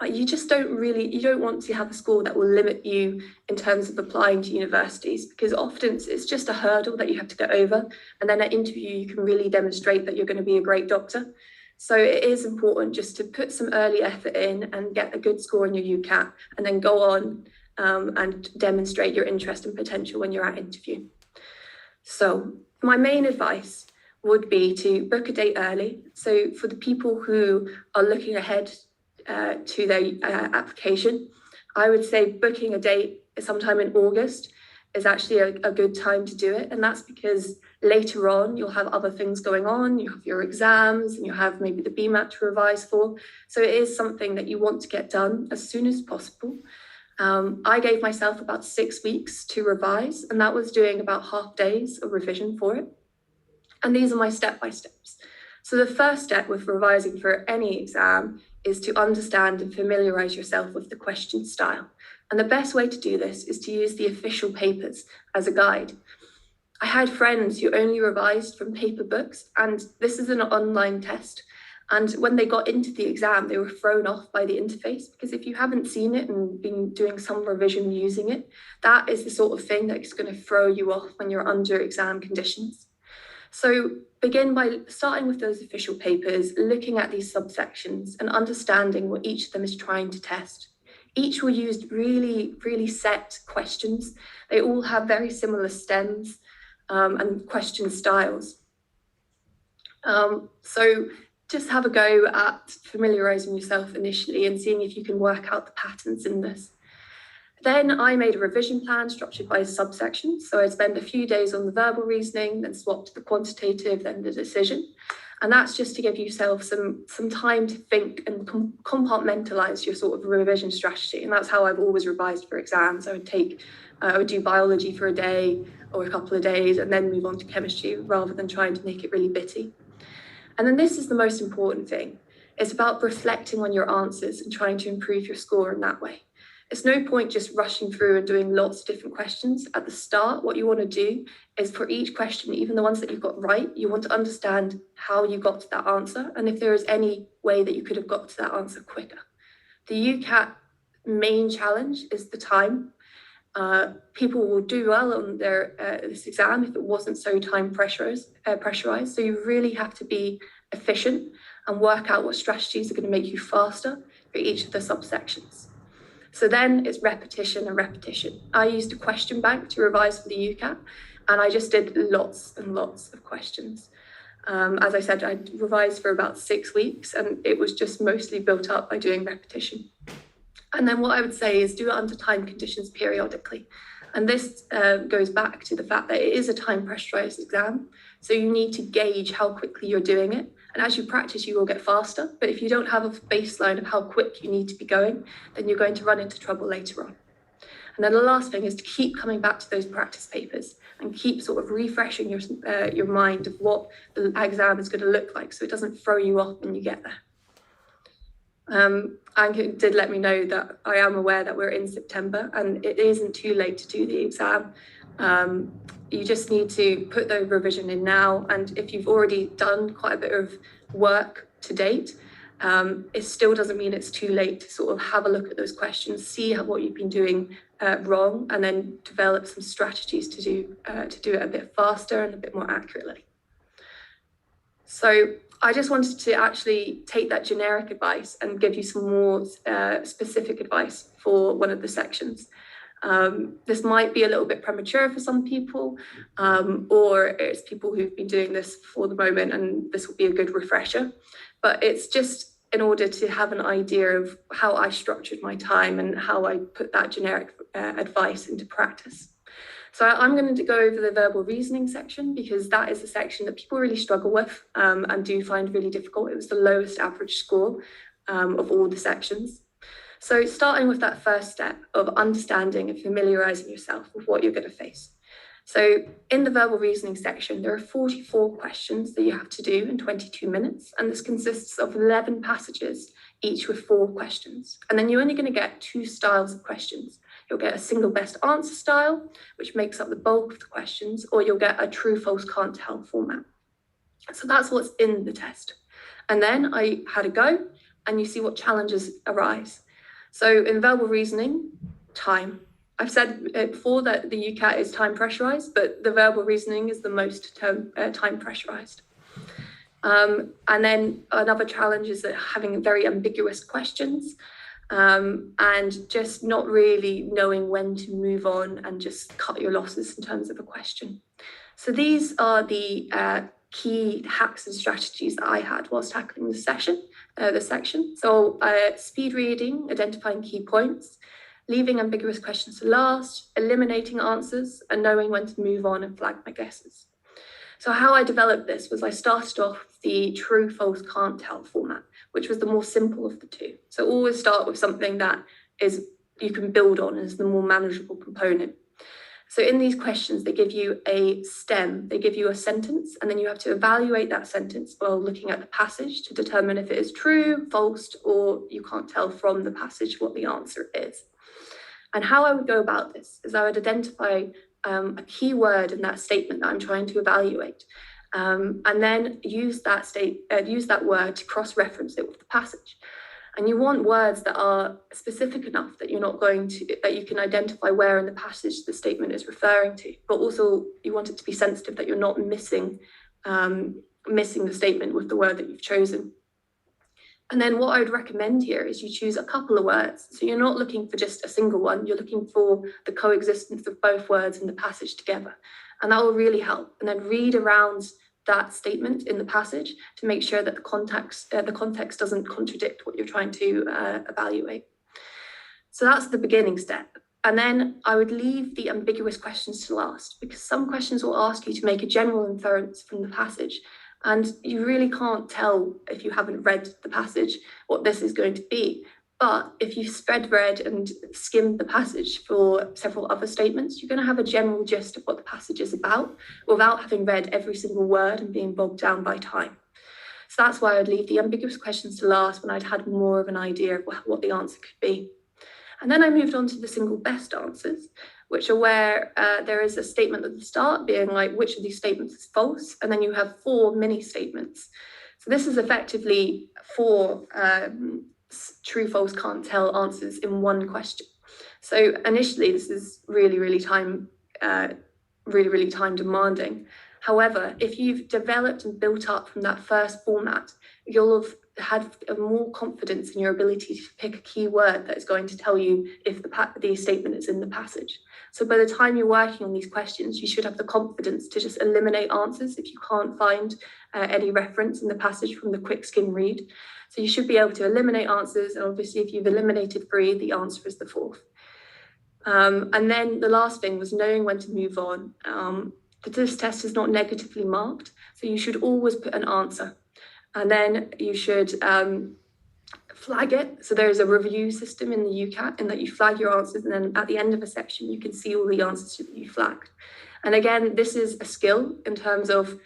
Speaker 3: you don't want to have a score that will limit you in terms of applying to universities, because often it's just a hurdle that you have to get over. And then at interview, you can really demonstrate that you're going to be a great doctor. So it is important just to put some early effort in and get a good score in your UCAT, and then go on and demonstrate your interest and potential when you're at interview. So my main advice would be to book a date early. So for the people who are looking ahead to their application, I would say booking a date sometime in August is actually a good time to do it. And that's because later on, you'll have other things going on. You have your exams, and you have maybe the BMAT to revise for. So it is something that you want to get done as soon as possible. I gave myself about 6 weeks to revise, and that was doing about half days of revision for it. And these are my step-by-steps. So the first step with revising for any exam is to understand and familiarise yourself with the question style. And the best way to do this is to use the official papers as a guide. I had friends who only revised from paper books, and this is an online test. And when they got into the exam, they were thrown off by the interface, because if you haven't seen it and been doing some revision using it, that is the sort of thing that's going to throw you off when you're under exam conditions. So begin by starting with those official papers, looking at these subsections and understanding what each of them is trying to test. Each will use really set questions. They all have very similar stems and question styles. So just have a go at familiarising yourself initially and seeing if you can work out the patterns in this. Then I made a revision plan structured by subsections. So I'd spend a few days on the verbal reasoning, then swap to the quantitative, then the decision. And that's just to give yourself some time to think and compartmentalize your sort of revision strategy. And that's how I've always revised for exams. I would do biology for a day or a couple of days and then move on to chemistry rather than trying to make it really bitty. And then this is the most important thing. It's about reflecting on your answers and trying to improve your score in that way. It's no point just rushing through and doing lots of different questions. At the start, what you want to do is for each question, even the ones that you've got right, you want to understand how you got to that answer and if there is any way that you could have got to that answer quicker. The UCAT main challenge is the time. People will do well on this exam if it wasn't so time pressurized. So you really have to be efficient and work out what strategies are going to make you faster for each of the subsections. So then it's repetition and repetition. I used a question bank to revise for the UCAT, and I just did lots and lots of questions. As I said, I revised for about 6 weeks, and it was just mostly built up by doing repetition. And then what I would say is do it under time conditions periodically. And this goes back to the fact that it is a time pressurized exam. So you need to gauge how quickly you're doing it. And as you practice, you will get faster. But if you don't have a baseline of how quick you need to be going, then you're going to run into trouble later on. And then the last thing is to keep coming back to those practice papers and keep sort of refreshing your mind of what the exam is going to look like so it doesn't throw you off when you get there. Anke did let me know that I am aware that we're in September and it isn't too late to do the exam. You just need to put the revision in now, and if you've already done quite a bit of work to date, it still doesn't mean it's too late to sort of have a look at those questions, see what you've been doing wrong, and then develop some strategies to do it a bit faster and a bit more accurately. So I just wanted to actually take that generic advice and give you some more specific advice for one of the sections. This might be a little bit premature for some people, or it's people who've been doing this for the moment and this will be a good refresher. But it's just in order to have an idea of how I structured my time and how I put that generic advice into practice. So I'm going to go over the verbal reasoning section because that is a section that people really struggle with and do find really difficult. It was the lowest average score of all the sections. So starting with that first step of understanding and familiarising yourself with what you're going to face. So in the verbal reasoning section, there are 44 questions that you have to do in 22 minutes. And this consists of 11 passages, each with 4 questions. And then you're only going to get 2 styles of questions. You'll get a single best answer style, which makes up the bulk of the questions, or you'll get a true, false, can't tell format. So that's what's in the test. And then I had a go, and you see what challenges arise. So in verbal reasoning, time. I've said before that the UCAT is time pressurized, but the verbal reasoning is the most time pressurized. And then another challenge is that having very ambiguous questions and just not really knowing when to move on and just cut your losses in terms of a question. So these are the key hacks and strategies that I had whilst tackling the section. So speed reading, identifying key points, leaving ambiguous questions to last, eliminating answers, and knowing when to move on and flag my guesses. So how I developed this was I started off with the true, false, can't tell format, which was the more simple of the two. So always start with something that is you can build on as the more manageable component. So in these questions, they give you a stem, they give you a sentence, and then you have to evaluate that sentence while looking at the passage to determine if it is true, false, or you can't tell from the passage what the answer is. And how I would go about this is I would identify a key word in that statement that I'm trying to evaluate, and then use that word to cross-reference it with the passage. And you want words that are specific enough that that you can identify where in the passage the statement is referring to, but also you want it to be sensitive that you're not missing the statement with the word that you've chosen. And then what I would recommend here is you choose a couple of words. So you're not looking for just a single one, you're looking for the coexistence of both words in the passage together. And that will really help. And then read around that statement in the passage to make sure that the context doesn't contradict what you're trying to evaluate. So that's the beginning step. And then I would leave the ambiguous questions to last, because some questions will ask you to make a general inference from the passage. And you really can't tell if you haven't read the passage what this is going to be. But if you read and skimmed the passage for several other statements, you're going to have a general gist of what the passage is about without having read every single word and being bogged down by time. So that's why I'd leave the ambiguous questions to last when I'd had more of an idea of what the answer could be. And then I moved on to the single best answers, which are where there is a statement at the start being like, which of these statements is false? And then you have 4 mini statements. So this is effectively 4 true, false, can't tell answers in one question. So initially, this is really time demanding. However, if you've developed and built up from that first format, you'll have had more confidence in your ability to pick a key word that is going to tell you if the statement is in the passage. So by the time you're working on these questions, you should have the confidence to just eliminate answers if you can't find any reference in the passage from the quick skim read. So you should be able to eliminate answers, and obviously if you've eliminated 3, the answer is the 4th. And then the last thing was knowing when to move on. This test is not negatively marked, so you should always put an answer. And then you should flag it. So there's a review system in the UCAT in that you flag your answers, and then at the end of a section, you can see all the answers that you flagged. And again, this is a skill in terms of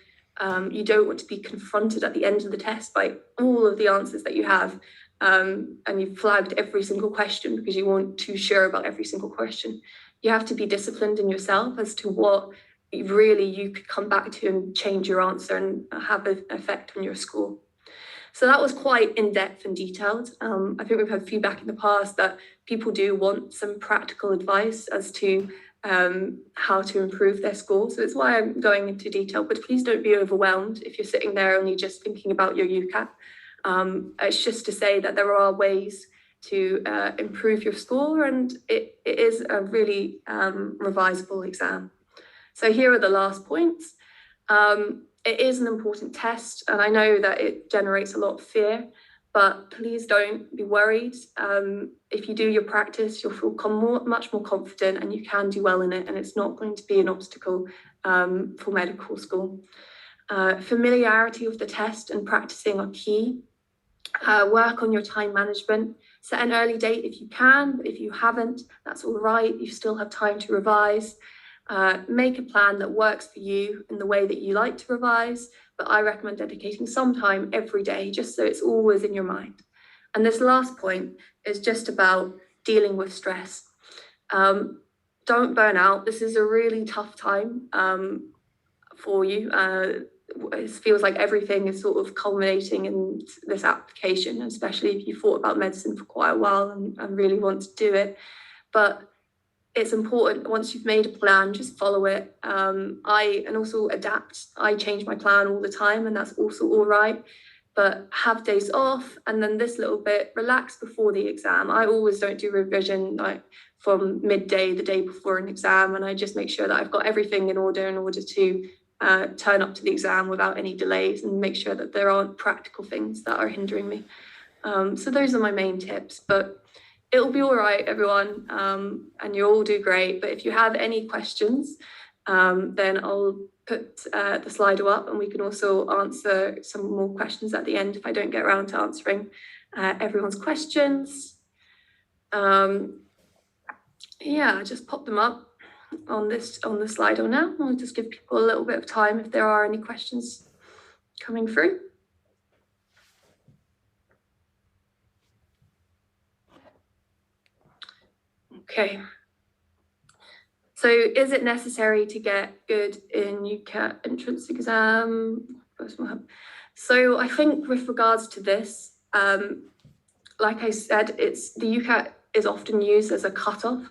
Speaker 3: you don't want to be confronted at the end of the test by all of the answers that you have, and you've flagged every single question because you weren't too sure about every single question. You have to be disciplined in yourself as to what really you could come back to and change your answer and have an effect on your score. So that was quite in-depth and detailed. I think we've had feedback in the past that people do want some practical advice as to how to improve their score. So it's why I'm going into detail, but please don't be overwhelmed if you're sitting there only just thinking about your UCAT. It's just to say that there are ways to improve your score, and it is a really revisable exam. So here are the last points. It is an important test, and I know that it generates a lot of fear, but please don't be worried. If you do your practice, you'll feel much more confident and you can do well in it, and it's not going to be an obstacle for medical school. Familiarity with the test and practicing are key. Work on your time management. Set an early date if you can, but if you haven't, that's all right. You still have time to revise. Make a plan that works for you in the way that you like to revise, but I recommend dedicating some time every day just so it's always in your mind. And this last point is just about dealing with stress. Don't burn out. This is a really tough time for you. It feels like everything is sort of culminating in this application, especially if you thought about medicine for quite a while and really want to do it. But it's important, once you've made a plan, just follow it. And also adapt. I change my plan all the time, and that's also all right. But have days off, and then this little bit, relax before the exam. I always don't do revision like from midday the day before an exam, and I just make sure that I've got everything in order to turn up to the exam without any delays, and make sure that there aren't practical things that are hindering me. So those are my main tips, but it'll be all right, everyone, and you'll all do great. But if you have any questions, then I'll put the Slido up, and we can also answer some more questions at the end if I don't get around to answering everyone's questions. Yeah, just pop them up on the Slido now. I'll just give people a little bit of time if there are any questions coming through. Okay. So is it necessary to get good in UCAT entrance exam? So I think with regards to this, like I said, the UCAT is often used as a cutoff.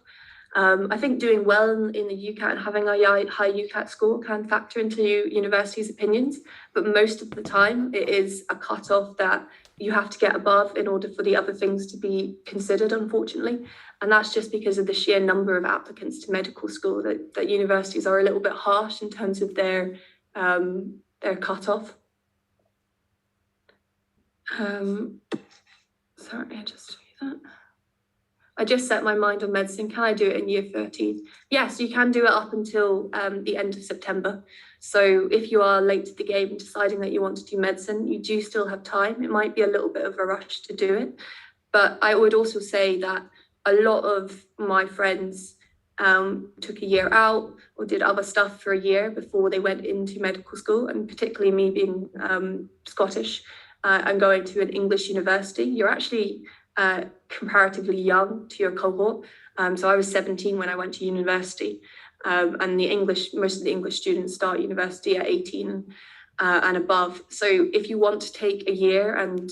Speaker 3: I think doing well in the UCAT and having a high UCAT score can factor into universities' opinions, but most of the time it is a cutoff that you have to get above in order for the other things to be considered, unfortunately. And that's just because of the sheer number of applicants to medical school that universities are a little bit harsh in terms of their cutoff. Sorry, I just show you that. I just set my mind on medicine. Can I do it in year 13? Yes, you can do it up until the end of September. So if you are late to the game and deciding that you want to do medicine, you do still have time. It might be a little bit of a rush to do it. But I would also say that a lot of my friends took a year out or did other stuff for a year before they went into medical school. And particularly me being Scottish and going to an English university, you're actually comparatively young to your cohort. So I was 17 when I went to university, and most of the English students start university at 18 and above. So if you want to take a year and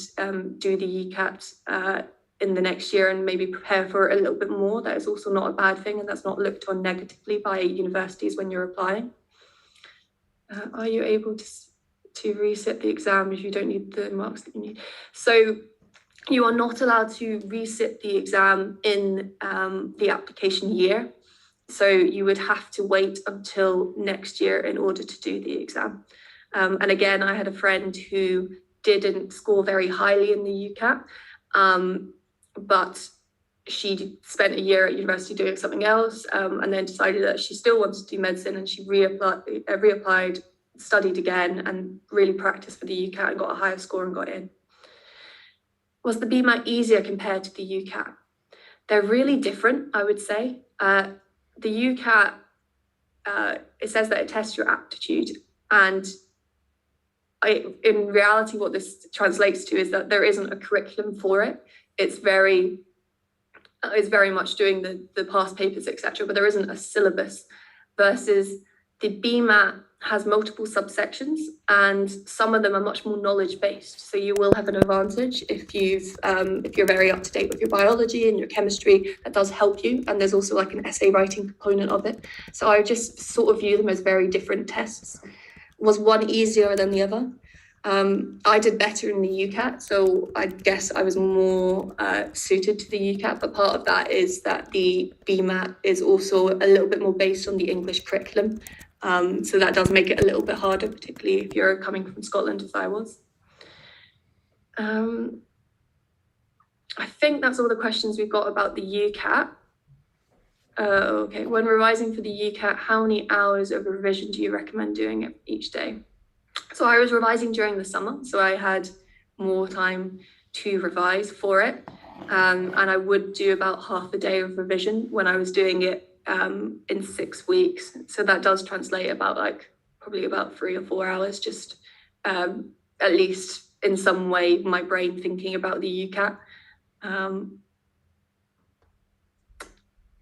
Speaker 3: do the UCAT in the next year and maybe prepare for it a little bit more, that is also not a bad thing, and that's not looked on negatively by universities when you're applying. Are you able to resit the exam if you don't need the marks that you need? So you are not allowed to resit the exam in the application year. So you would have to wait until next year in order to do the exam. And again, I had a friend who didn't score very highly in the UCAT, but she spent a year at university doing something else, and then decided that she still wanted to do medicine, and she reapplied, studied again, and really practiced for the UCAT and got a higher score and got in. Was the BMAT easier compared to the UCAT? They're really different, I would say. The UCAT, it says that it tests your aptitude, and in reality, what this translates to is that there isn't a curriculum for it. It's very much doing the past papers, etc., but there isn't a syllabus, versus the BMAT has multiple subsections, and some of them are much more knowledge based. So you will have an advantage if you're very up to date with your biology and your chemistry. That does help you, and there's also like an essay writing component of it. So I just sort of view them as very different tests. Was one easier than the other? I did better in the UCAT, so I guess I was more suited to the UCAT, but part of that is that the BMAT is also a little bit more based on the English curriculum. So that does make it a little bit harder, particularly if you're coming from Scotland, as I was. I think that's all the questions we've got about the UCAT. Okay, when revising for the UCAT, how many hours of revision do you recommend doing each day? So I was revising during the summer, so I had more time to revise for it. And I would do about half a day of revision when I was doing it in 6 weeks. So that does translate probably about 3 or 4 hours, just at least in some way, my brain thinking about the UCAT.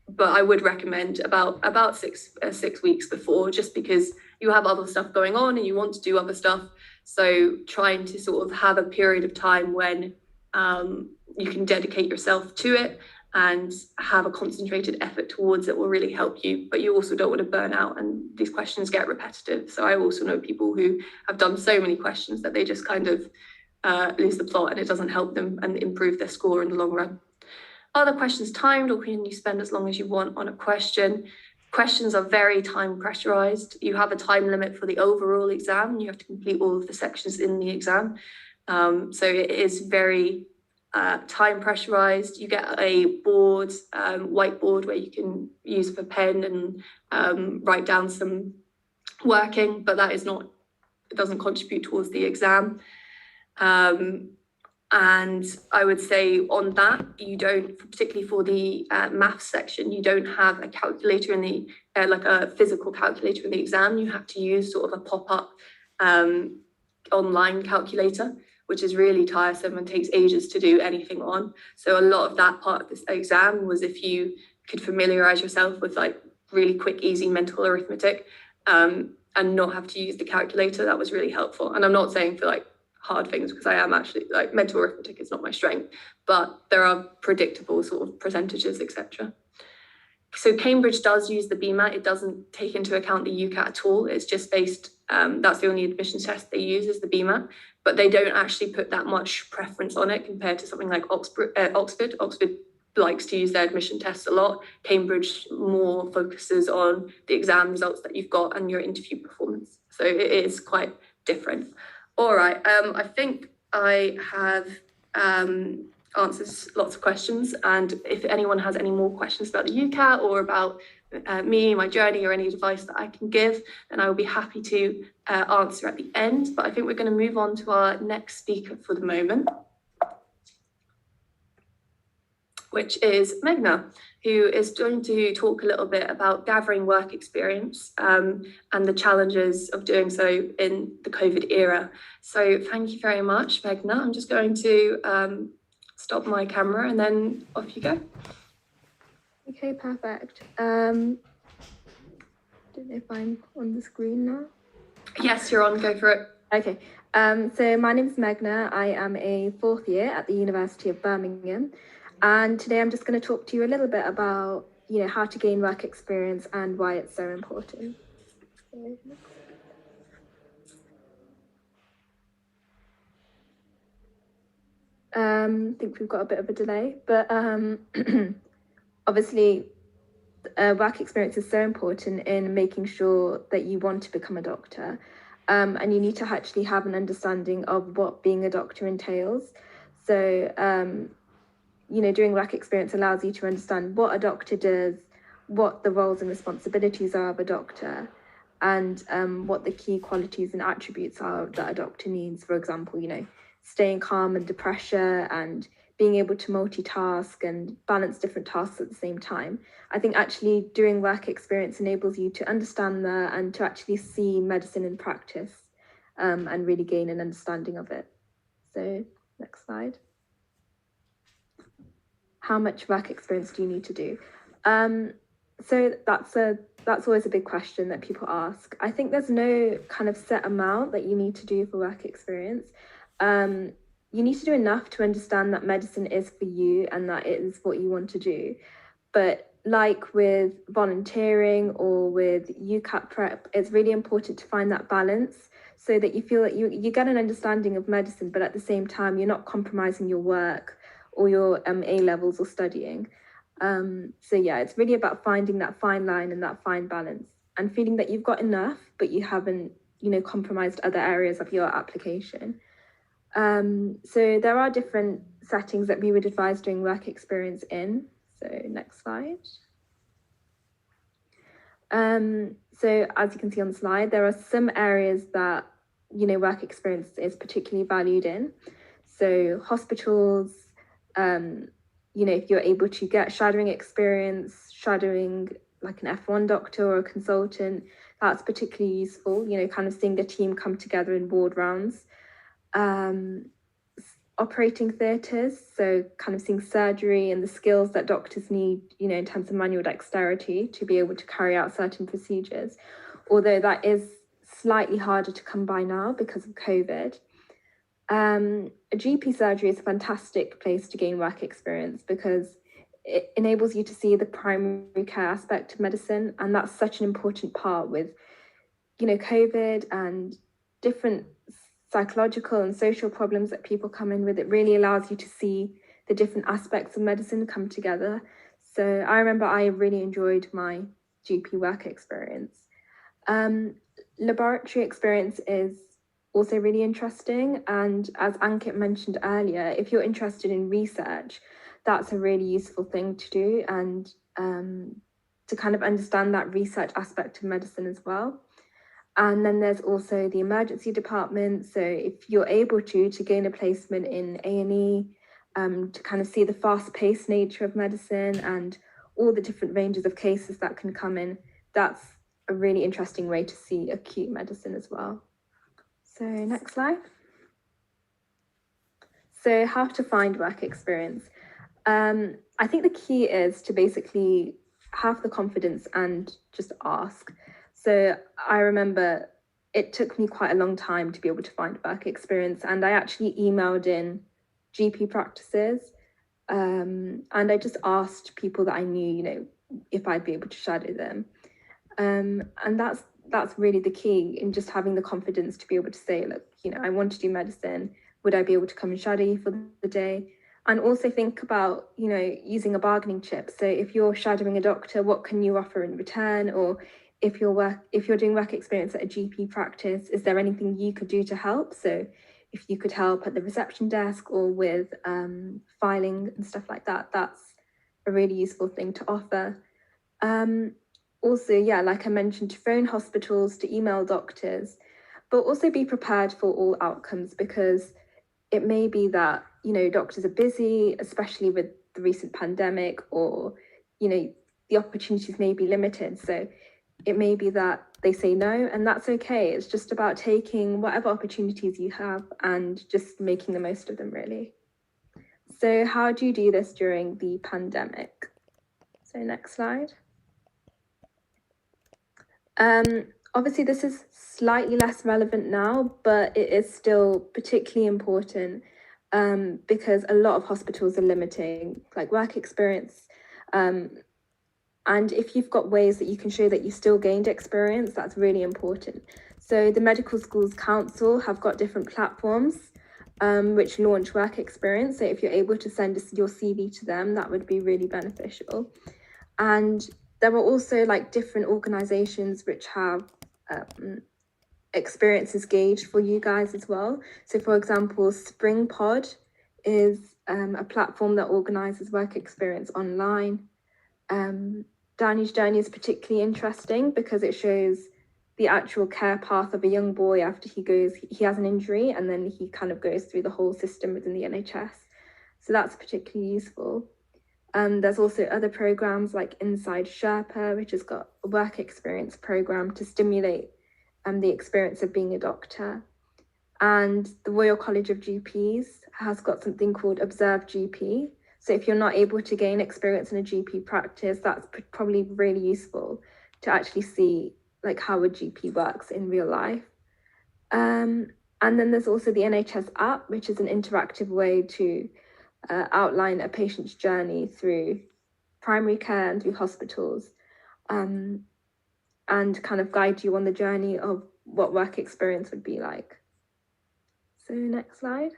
Speaker 3: But I would recommend about 6 weeks before, just because you have other stuff going on and you want to do other stuff. So trying to sort of have a period of time when you can dedicate yourself to it and have a concentrated effort towards it will really help you. But you also don't want to burn out, and these questions get repetitive. So I also know people who have done so many questions that they just kind of lose the plot, and it doesn't help them and improve their score in the long run. Are the questions timed, or can you spend as long as you want on a question? Questions are very time pressurized. You have a time limit for the overall exam, and you have to complete all of the sections in the exam. So it is very time pressurized. You get a board, whiteboard, where you can use a pen and write down some working, but it doesn't contribute towards the exam. And I would say on that, you don't, particularly for the maths section, you don't have a calculator in the, like a physical calculator in the exam. You have to use sort of a pop-up online calculator, which is really tiresome and takes ages to do anything on. So a lot of that part of this exam was if you could familiarize yourself with like really quick, easy mental arithmetic and not have to use the calculator, that was really helpful. And I'm not saying for like hard things, because I am actually, like, mental arithmetic is not my strength, but there are predictable sort of percentages, etc. So Cambridge does use the BMAT. It doesn't take into account the UCAT at all. It's just based, that's the only admissions test they use is the BMAT, but they don't actually put that much preference on it compared to something like Oxford. Oxford likes to use their admission tests a lot. Cambridge more focuses on the exam results that you've got and your interview performance. So it is quite different. All right, I think I have answers lots of questions. And if anyone has any more questions about the UCAT or about me, my journey, or any advice that I can give, then I will be happy to answer at the end. But I think we're going to move on to our next speaker for the moment, which is Meghna, who is going to talk a little bit about gathering work experience and the challenges of doing so in the COVID era. So thank you very much, Meghna. I'm just going to stop my camera and then off you go.
Speaker 4: Okay, perfect. Don't know if I'm on the screen now.
Speaker 3: Yes, you're on, go for it.
Speaker 4: Okay, so my name is Meghna. I am a 4th year at the University of Birmingham. And today I'm just going to talk to you a little bit about, how to gain work experience and why it's so important. I think we've got a bit of a delay, but obviously work experience is so important in making sure that you want to become a doctor. And you need to actually have an understanding of what being a doctor entails. So, doing work experience allows you to understand what a doctor does, what the roles and responsibilities are of a doctor, and what the key qualities and attributes are that a doctor needs. For example, staying calm under pressure and being able to multitask and balance different tasks at the same time. I think actually doing work experience enables you to understand that and to actually see medicine in practice and really gain an understanding of it. So next slide. How much work experience do you need to do? So that's always a big question that people ask. I think there's no kind of set amount that you need to do for work experience. You need to do enough to understand that medicine is for you and that it is what you want to do. But like with volunteering or with UCAT prep, it's really important to find that balance so that you feel that you get an understanding of medicine, but at the same time, you're not compromising your work or your A-levels or studying. So yeah, it's really about finding that fine line and that fine balance and feeling that you've got enough, but you haven't, compromised other areas of your application. So there are different settings that we would advise doing work experience in. So next slide. So as you can see on the slide, there are some areas that, work experience is particularly valued in. So hospitals, if you're able to get shadowing experience, shadowing like an F1 doctor or a consultant, that's particularly useful, kind of seeing the team come together in ward rounds. Operating theatres, so kind of seeing surgery and the skills that doctors need, in terms of manual dexterity to be able to carry out certain procedures, although that is slightly harder to come by now because of COVID. A GP surgery is a fantastic place to gain work experience because it enables you to see the primary care aspect of medicine, and that's such an important part with, COVID and different psychological and social problems that people come in with. It really allows you to see the different aspects of medicine come together. So I remember I really enjoyed my GP work experience. Laboratory experience is also really interesting. And as Ankit mentioned earlier, if you're interested in research, that's a really useful thing to do and to kind of understand that research aspect of medicine as well. And then there's also the emergency department. So if you're able to gain a placement in A&E, to kind of see the fast-paced nature of medicine and all the different ranges of cases that can come in, that's a really interesting way to see acute medicine as well. So next slide. So how to find work experience. I think the key is to basically have the confidence and just ask. So I remember it took me quite a long time to be able to find work experience, and I actually emailed in GP practices and I just asked people that I knew, if I'd be able to shadow them. And that's really the key in just having the confidence to be able to say, look, I want to do medicine. Would I be able to come and shadow you for the day? And also think about, using a bargaining chip. So if you're shadowing a doctor, what can you offer in return? Or if you're doing work experience at a GP practice, is there anything you could do to help? So if you could help at the reception desk or with filing and stuff like that, that's a really useful thing to offer. Also, yeah, like I mentioned, to phone hospitals, to email doctors, but also be prepared for all outcomes, because it may be that, you know, doctors are busy, especially with the recent pandemic, or, you know, the opportunities may be limited. So it may be that they say no, and that's okay. It's just about taking whatever opportunities you have and just making the most of them, really. So how do you do this during the pandemic? So next slide. Obviously, this is slightly less relevant now, but it is still particularly important because a lot of hospitals are limiting like work experience. And if you've got ways that you can show that you still gained experience, that's really important. So the Medical Schools Council have got different platforms which launch work experience. So if you're able to send your CV to them, that would be really beneficial. And there are also like different organizations which have experiences gauged for you guys as well. So for example, Spring Pod is a platform that organizes work experience online. Danny's Journey is particularly interesting because it shows the actual care path of a young boy after he has an injury, and then he kind of goes through the whole system within the NHS. So that's particularly useful. There's also other programs like Inside Sherpa, which has got a work experience program to stimulate the experience of being a doctor. And the Royal College of GPs has got something called Observe GP. So if you're not able to gain experience in a GP practice, that's probably really useful to actually see like how a GP works in real life. And then there's also the NHS app, which is an interactive way to outline a patient's journey through primary care and through hospitals, and kind of guide you on the journey of what work experience would be like. So next slide.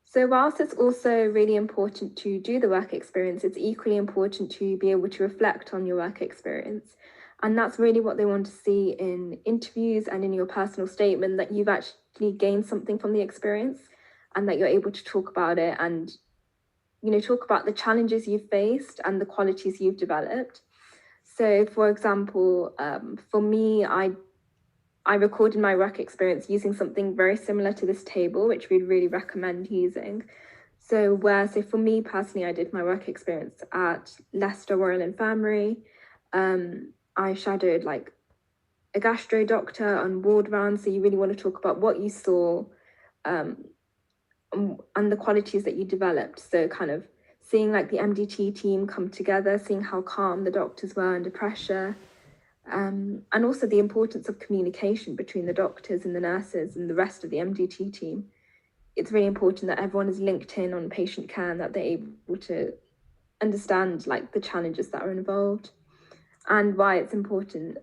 Speaker 4: So whilst it's also really important to do the work experience, it's equally important to be able to reflect on your work experience. And that's really what they want to see in interviews and in your personal statement, that you've actually gained something from the experience and that you're able to talk about it and, you know, talk about the challenges you've faced and the qualities you've developed. So for example, for me, I recorded my work experience using something very similar to this table, which we'd really recommend using. So for me personally, I did my work experience at Leicester Royal Infirmary. I shadowed like a gastro doctor on ward rounds. So you really want to talk about what you saw and the qualities that you developed. So kind of seeing like the MDT team come together, seeing how calm the doctors were under pressure. And also the importance of communication between the doctors and the nurses and the rest of the MDT team. It's really important that everyone is linked in on patient care and that they're able to understand like the challenges that are involved and why it's important.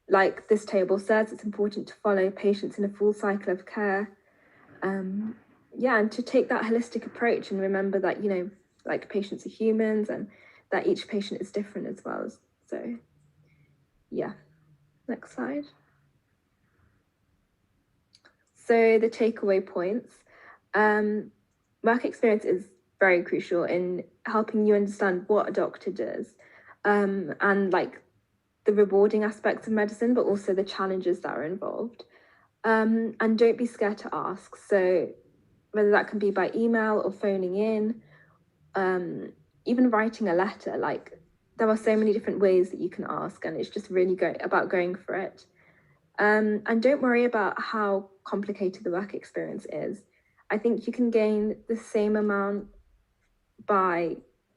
Speaker 4: Like this table says, it's important to follow patients in a full cycle of care. And to take that holistic approach and remember that, you know, like patients are humans and that each patient is different as well. So yeah, next slide. So the takeaway points. Work experience is very crucial in helping you understand what a doctor does, and like the rewarding aspects of medicine, but also the challenges that are involved. And don't be scared to ask. So whether that can be by email or phoning in, even writing a letter, like there are so many different ways that you can ask, and it's just really about going for it. And don't worry about how complicated the work experience is. I think you can gain the same amount by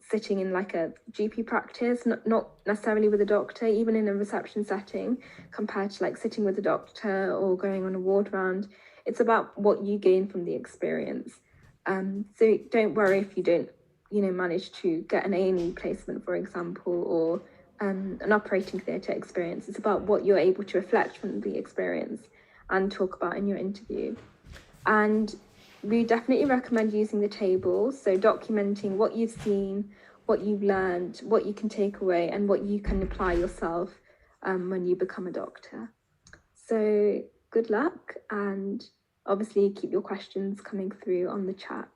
Speaker 4: sitting in like a GP practice, not necessarily with a doctor, even in a reception setting, compared to like sitting with a doctor or going on a ward round. It's about what you gain from the experience. So don't worry if you don't, you know, manage to get an A&E placement, for example, or an operating theatre experience. It's about what you're able to reflect from the experience and talk about in your interview. And we definitely recommend using the table, so documenting what you've seen, what you've learned, what you can take away, and what you can apply yourself when you become a doctor. So good luck, and obviously keep your questions coming through on the chat.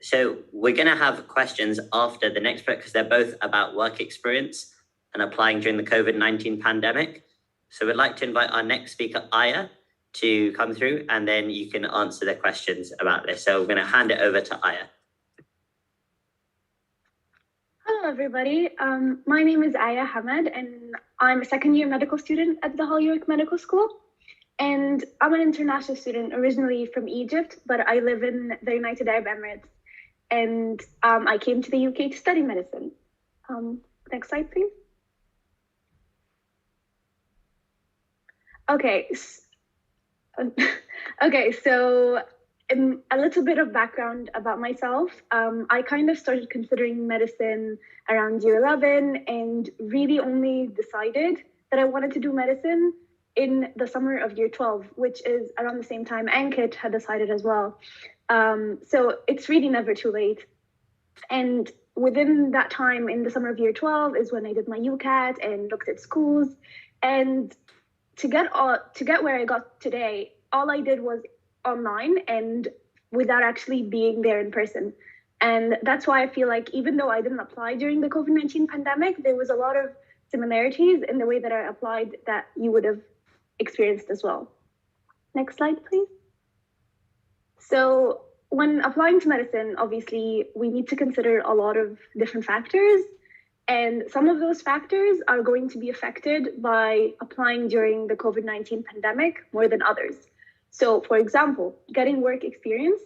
Speaker 1: So we're going to have questions after the next bit because they're both about work experience and applying during the COVID-19 pandemic. So we'd like to invite our next speaker, Aya, to come through, and then you can answer the questions about this. So we're going to hand it over to Aya.
Speaker 5: Hello, everybody. My name is Aya Hamad, and I'm a second-year medical student at the Holyoke Medical School. And I'm an international student originally from Egypt, but I live in the United Arab Emirates. And I came to the UK to study medicine. Next slide, please. Okay. Okay, so a little bit of background about myself. I kind of started considering medicine around year 11 and really only decided that I wanted to do medicine in the summer of year 12, which is around the same time Ankit had decided as well. So it's really never too late. And within that time in the summer of year 12 is when I did my UCAT and looked at schools. And to get where I got today, all I did was online and without actually being there in person. And that's why I feel like even though I didn't apply during the COVID-19 pandemic, there was a lot of similarities in the way that I applied that you would have experienced as well. Next slide, please. So when applying to medicine, obviously, we need to consider a lot of different factors. And some of those factors are going to be affected by applying during the COVID-19 pandemic more than others. So, for example, getting work experience,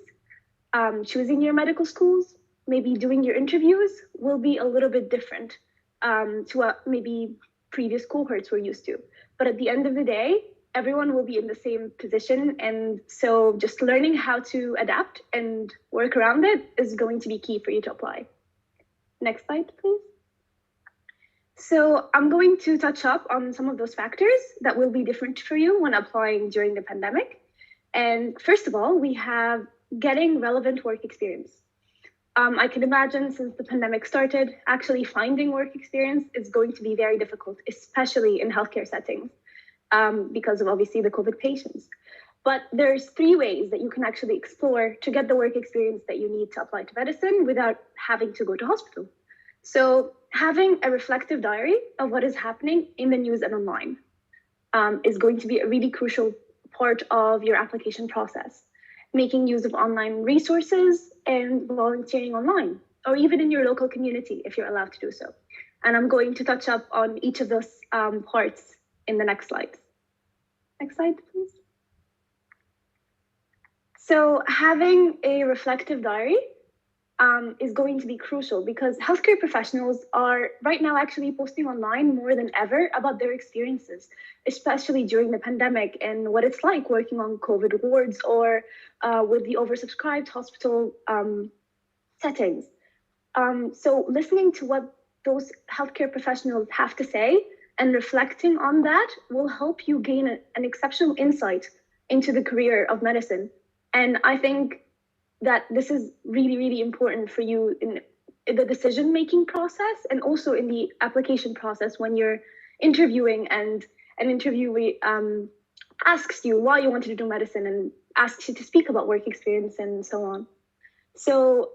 Speaker 5: choosing your medical schools, maybe doing your interviews will be a little bit different to what maybe previous cohorts were used to. But at the end of the day, everyone will be in the same position. And so just learning how to adapt and work around it is going to be key for you to apply. Next slide, please. So I'm going to touch up on some of those factors that will be different for you when applying during the pandemic. And first of all, we have getting relevant work experience. I can imagine since the pandemic started, actually finding work experience is going to be very difficult, especially in healthcare settings, because of obviously the COVID patients. But there's 3 ways that you can actually explore to get the work experience that you need to apply to medicine without having to go to hospital. So having a reflective diary of what is happening in the news and online is going to be a really crucial part of your application process. Making use of online resources and volunteering online, or even in your local community if you're allowed to do so. And I'm going to touch up on each of those parts in the next slide. Next slide, please. So having a reflective diary is going to be crucial because healthcare professionals are right now actually posting online more than ever about their experiences, especially during the pandemic and what it's like working on COVID wards or with the oversubscribed hospital settings. So listening to what those healthcare professionals have to say and reflecting on that will help you gain an exceptional insight into the career of medicine. And I think that this is really, really important for you in the decision-making process and also in the application process when you're interviewing and an interviewee asks you why you wanted to do medicine and asks you to speak about work experience and so on. So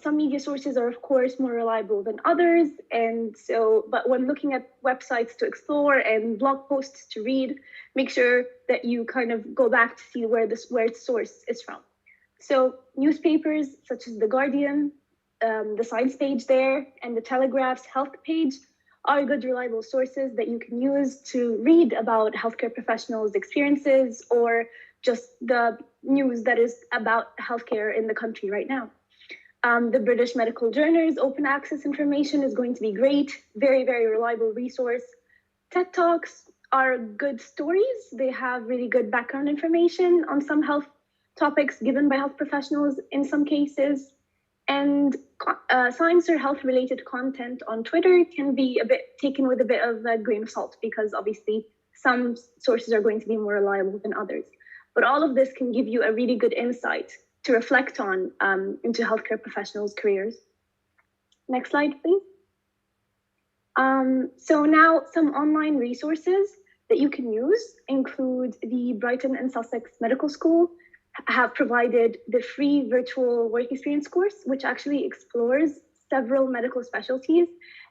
Speaker 5: some media sources are, of course, more reliable than others. And so, but when looking at websites to explore and blog posts to read, make sure that you kind of go back to see where its source is from. So newspapers such as The Guardian, the Science page there, and the Telegraph's health page are good, reliable sources that you can use to read about healthcare professionals' experiences or just the news that is about healthcare in the country right now. The British Medical Journal's open access information is going to be great, very, very reliable resource. TED Talks are good stories. They have really good background information on some health topics given by health professionals in some cases. And science or health related content on Twitter can be a bit taken with a bit of a grain of salt because obviously some sources are going to be more reliable than others. But all of this can give you a really good insight to reflect on into healthcare professionals' careers. Next slide, please. So now some online resources that you can use include the Brighton and Sussex Medical School have provided the free virtual work experience course, which actually explores several medical specialties.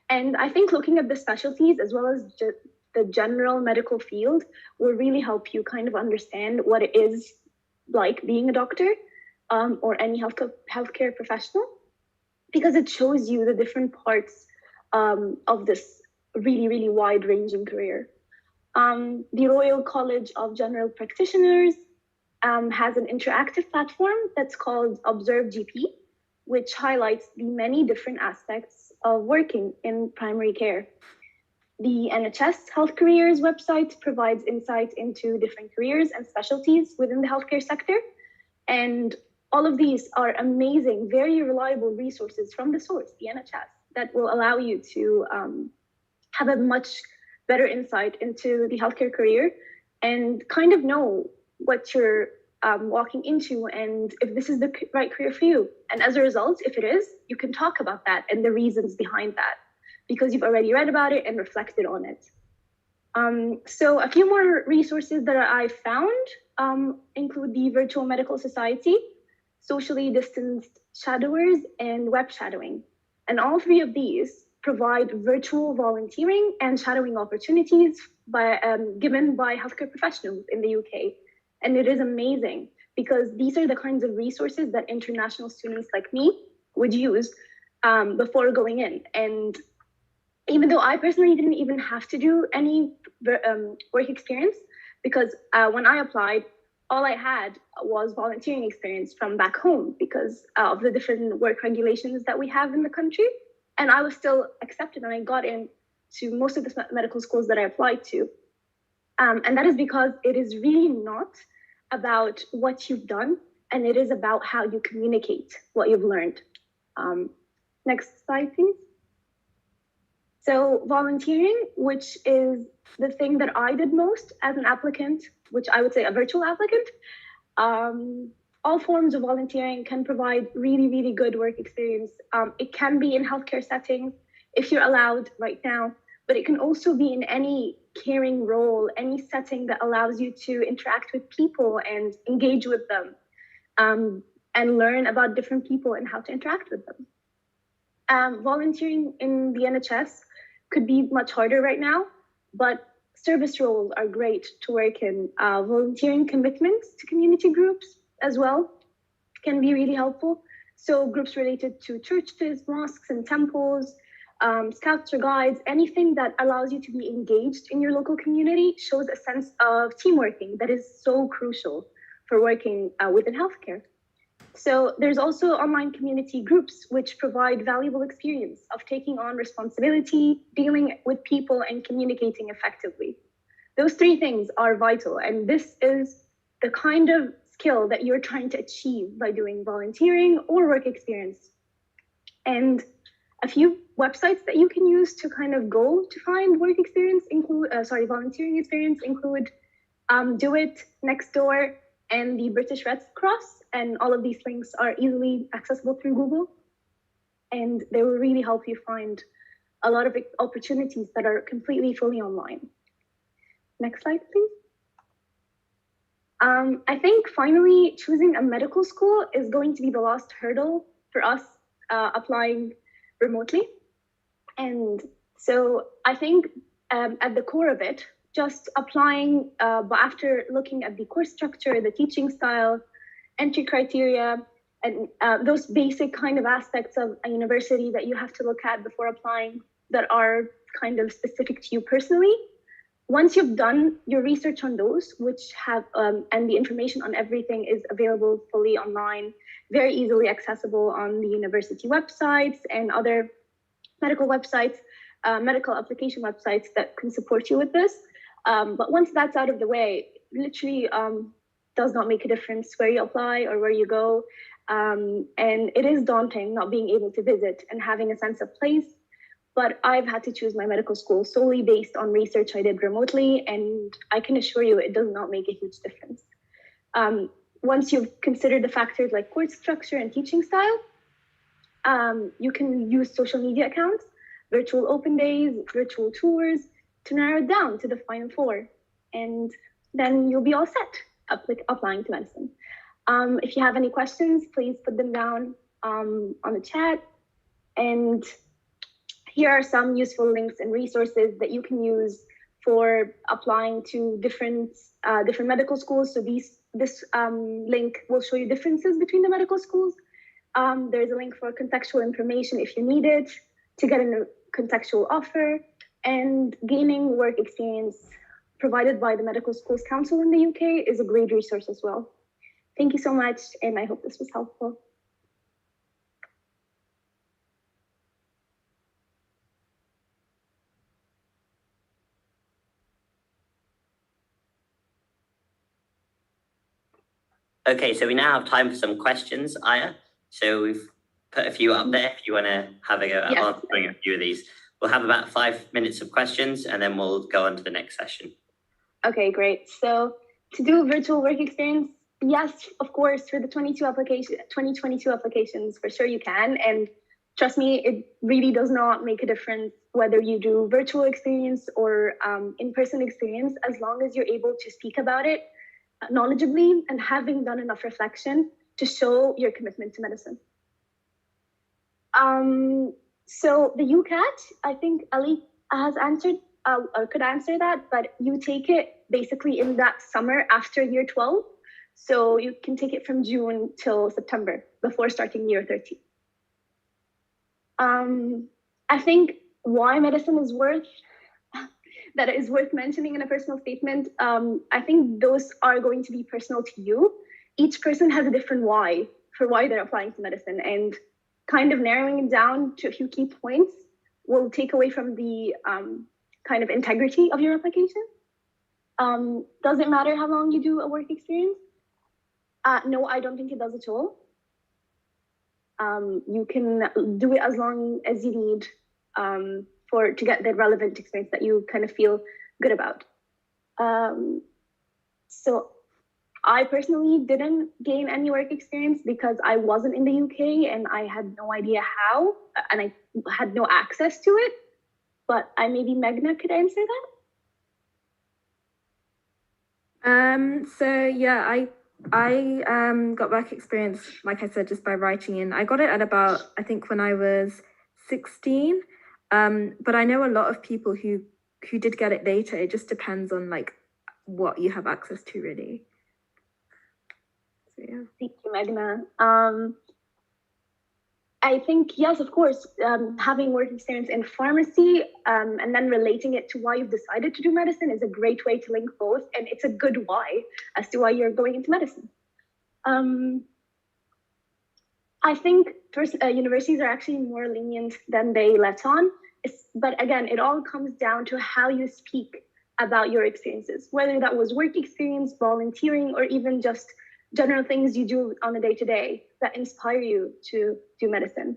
Speaker 5: And I think looking at the specialties as well as the general medical field will really help you kind of understand what it is like being a doctor or any healthcare professional, because it shows you the different parts of this really, really wide-ranging career. The Royal College of General Practitioners has an interactive platform that's called Observe GP, which highlights the many different aspects of working in primary care. The NHS Health Careers website provides insight into different careers and specialties within the healthcare sector. And all of these are amazing, very reliable resources from the source, the NHS, that will allow you to have a much better insight into the healthcare career and kind of know what you're walking into and if this is the right career for you. And as a result, if it is, you can talk about that and the reasons behind that because you've already read about it and reflected on it. So a few more resources that I found include the Virtual Medical Society, socially distanced shadowers, and web shadowing. And all three of these provide virtual volunteering and shadowing opportunities given by healthcare professionals in the UK. And it is amazing because these are the kinds of resources that international students like me would use before going in. And even though I personally didn't even have to do any work experience, because when I applied, all I had was volunteering experience from back home because of the different work regulations that we have in the country. And I was still accepted and I got into most of the medical schools that I applied to. And that is because it is really not about what you've done, and it is about how you communicate what you've learned. Next slide, please. So volunteering, which is the thing that I did most as an applicant, which I would say a virtual applicant, all forms of volunteering can provide really, really good work experience. It can be in healthcare settings if you're allowed right now, but it can also be in any caring role, any setting that allows you to interact with people and engage with them and learn about different people and how to interact with them. Volunteering in the NHS could be much harder right now, but service roles are great to work in. Volunteering commitments to community groups as well can be really helpful. So groups related to churches, mosques, and temples, scouts or guides, anything that allows you to be engaged in your local community shows a sense of teamworking that is so crucial for working within healthcare. So there's also online community groups which provide valuable experience of taking on responsibility, dealing with people, and communicating effectively. Those three things are vital, and this is the kind of skill that you're trying to achieve by doing volunteering or work experience. And a few websites that you can use to kind of go to find work experience volunteering experience include Do It, Nextdoor, and the British Red Cross. And all of these links are easily accessible through Google. And they will really help you find a lot of opportunities that are completely fully online. Next slide, please. I think finally choosing a medical school is going to be the last hurdle for us applying remotely. And so I think at the core of it, just applying, but after looking at the course structure, the teaching style, entry criteria, and those basic kind of aspects of a university that you have to look at before applying that are kind of specific to you personally. Once you've done your research on those, which have, and the information on everything is available fully online, very easily accessible on the university websites and other medical websites, medical application websites that can support you with this. But once that's out of the way, literally does not make a difference where you apply or where you go. And it is daunting not being able to visit and having a sense of place. But I've had to choose my medical school solely based on research I did remotely, and I can assure you it does not make a huge difference. Once you've considered the factors like course structure and teaching style, you can use social media accounts virtual open days, virtual tours, to narrow it down to the final 4. And then you'll be all set applying to medicine. If you have any questions, please put them down on the chat. And here are some useful links and resources that you can use for applying to different medical schools. So this link will show you differences between the medical schools. There's a link for contextual information if you need it, to get a contextual offer, and gaining work experience provided by the Medical Schools Council in the UK is a great resource as well. Thank you so much, and I hope this was helpful.
Speaker 1: Okay, so we now have time for some questions, Aya. So we've put a few up there if you want to have a go at answering a few of these. We'll have about 5 minutes of questions, and then we'll go on to the next session.
Speaker 5: Okay, great. So to do virtual work experience, yes, of course, for the 2022 applications, for sure you can. And trust me, it really does not make a difference whether you do virtual experience or in-person experience, as long as you're able to speak about it knowledgeably and having done enough reflection to show your commitment to medicine. So the UCAT, I think Ali has answered or could answer that, but you take it basically in that summer after year 12. So you can take it from June till September before starting year 13. I think why medicine is worth mentioning in a personal statement. I think those are going to be personal to you. Each person has a different why for why they're applying to medicine, and kind of narrowing it down to a few key points will take away from the kind of integrity of your application. Does it matter how long you do a work experience? No, I don't think it does at all. You can do it as long as you need to get the relevant experience that you kind of feel good about. So I personally didn't gain any work experience because I wasn't in the UK and I had no idea how, and I had no access to it. But maybe Meghna could answer that.
Speaker 4: So yeah, I got work experience, like I said, just by writing in. I got it at about, I think, when I was 16. But I know a lot of people who did get it later. It just depends on like what you have access to, really. So yeah.
Speaker 5: Thank you, Meghna. I think, yes, of course, having work experience in pharmacy and then relating it to why you've decided to do medicine is a great way to link both. And it's a good why as to why you're going into medicine. I think universities are actually more lenient than they let on. But again, it all comes down to how you speak about your experiences, whether that was work experience, volunteering, or even just general things you do on a day-to-day that inspire you to do medicine.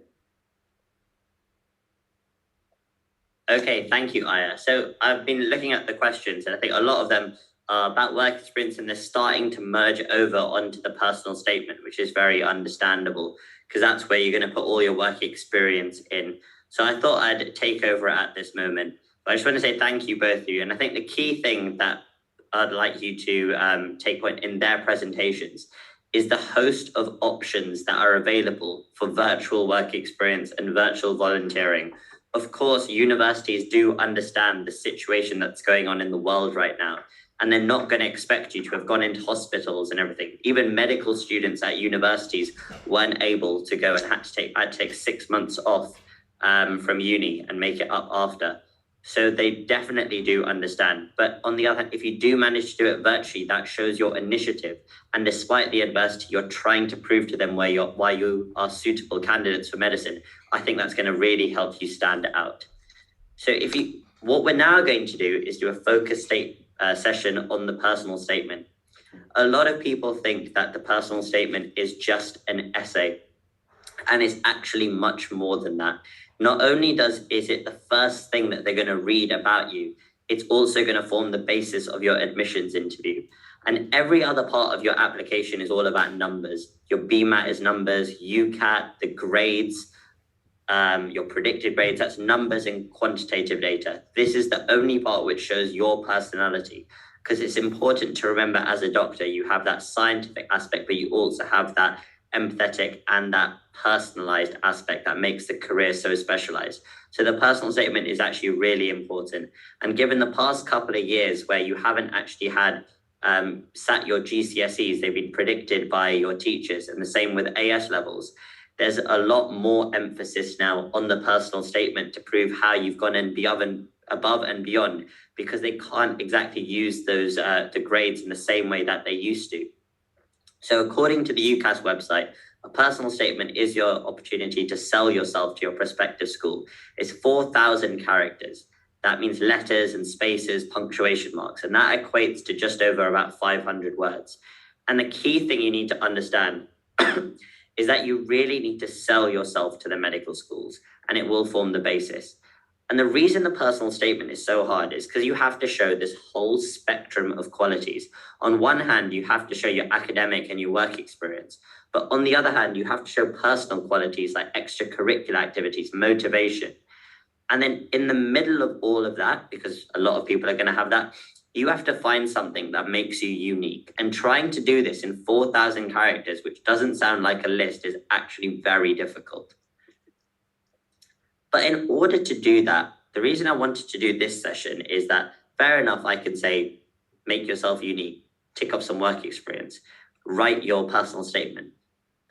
Speaker 1: Okay, thank you, Aya. So I've been looking at the questions, and I think a lot of them are about work experience, and they're starting to merge over onto the personal statement, which is very understandable, because that's where you're going to put all your work experience in. So I thought I'd take over at this moment. But I just want to say thank you, both of you. And I think the key thing that I'd like you to take point in their presentations is the host of options that are available for virtual work experience and virtual volunteering. Of course, universities do understand the situation that's going on in the world right now, and they're not going to expect you to have gone into hospitals and everything. Even medical students at universities weren't able to go and had to take 6 months off from uni and make it up after. So they definitely do understand. But on the other hand, if you do manage to do it virtually, that shows your initiative. And despite the adversity, you're trying to prove to them why you are suitable candidates for medicine. I think that's going to really help you stand out. So what we're now going to do is do a focus session on the personal statement. A lot of people think that the personal statement is just an essay, and it's actually much more than that. Not only is it the first thing that they're going to read about you, it's also going to form the basis of your admissions interview. And every other part of your application is all about numbers. Your BMAT is numbers, UCAT, the grades, your predicted grades, that's numbers and quantitative data. This is the only part which shows your personality, because it's important to remember as a doctor, you have that scientific aspect, but you also have that empathetic and that personalized aspect that makes the career so specialized. So the personal statement is actually really important. And given the past couple of years where you haven't actually had sat your GCSEs, they've been predicted by your teachers, and the same with AS levels. There's a lot more emphasis now on the personal statement to prove how you've gone above and beyond, because they can't exactly use those the grades in the same way that they used to. So according to the UCAS website, a personal statement is your opportunity to sell yourself to your prospective school. It's 4,000 characters. That means letters and spaces, punctuation marks, and that equates to just over about 500 words. And the key thing you need to understand is that you really need to sell yourself to the medical schools, and it will form the basis. And the reason the personal statement is so hard is because you have to show this whole spectrum of qualities. On one hand, you have to show your academic and your work experience. But on the other hand, you have to show personal qualities like extracurricular activities, motivation. And then in the middle of all of that, because a lot of people are going to have that, you have to find something that makes you unique. And trying to do this in 4,000 characters, which doesn't sound like a list, is actually very difficult. But in order to do that, the reason I wanted to do this session is that, fair enough, I can say, make yourself unique, tick off some work experience, write your personal statement.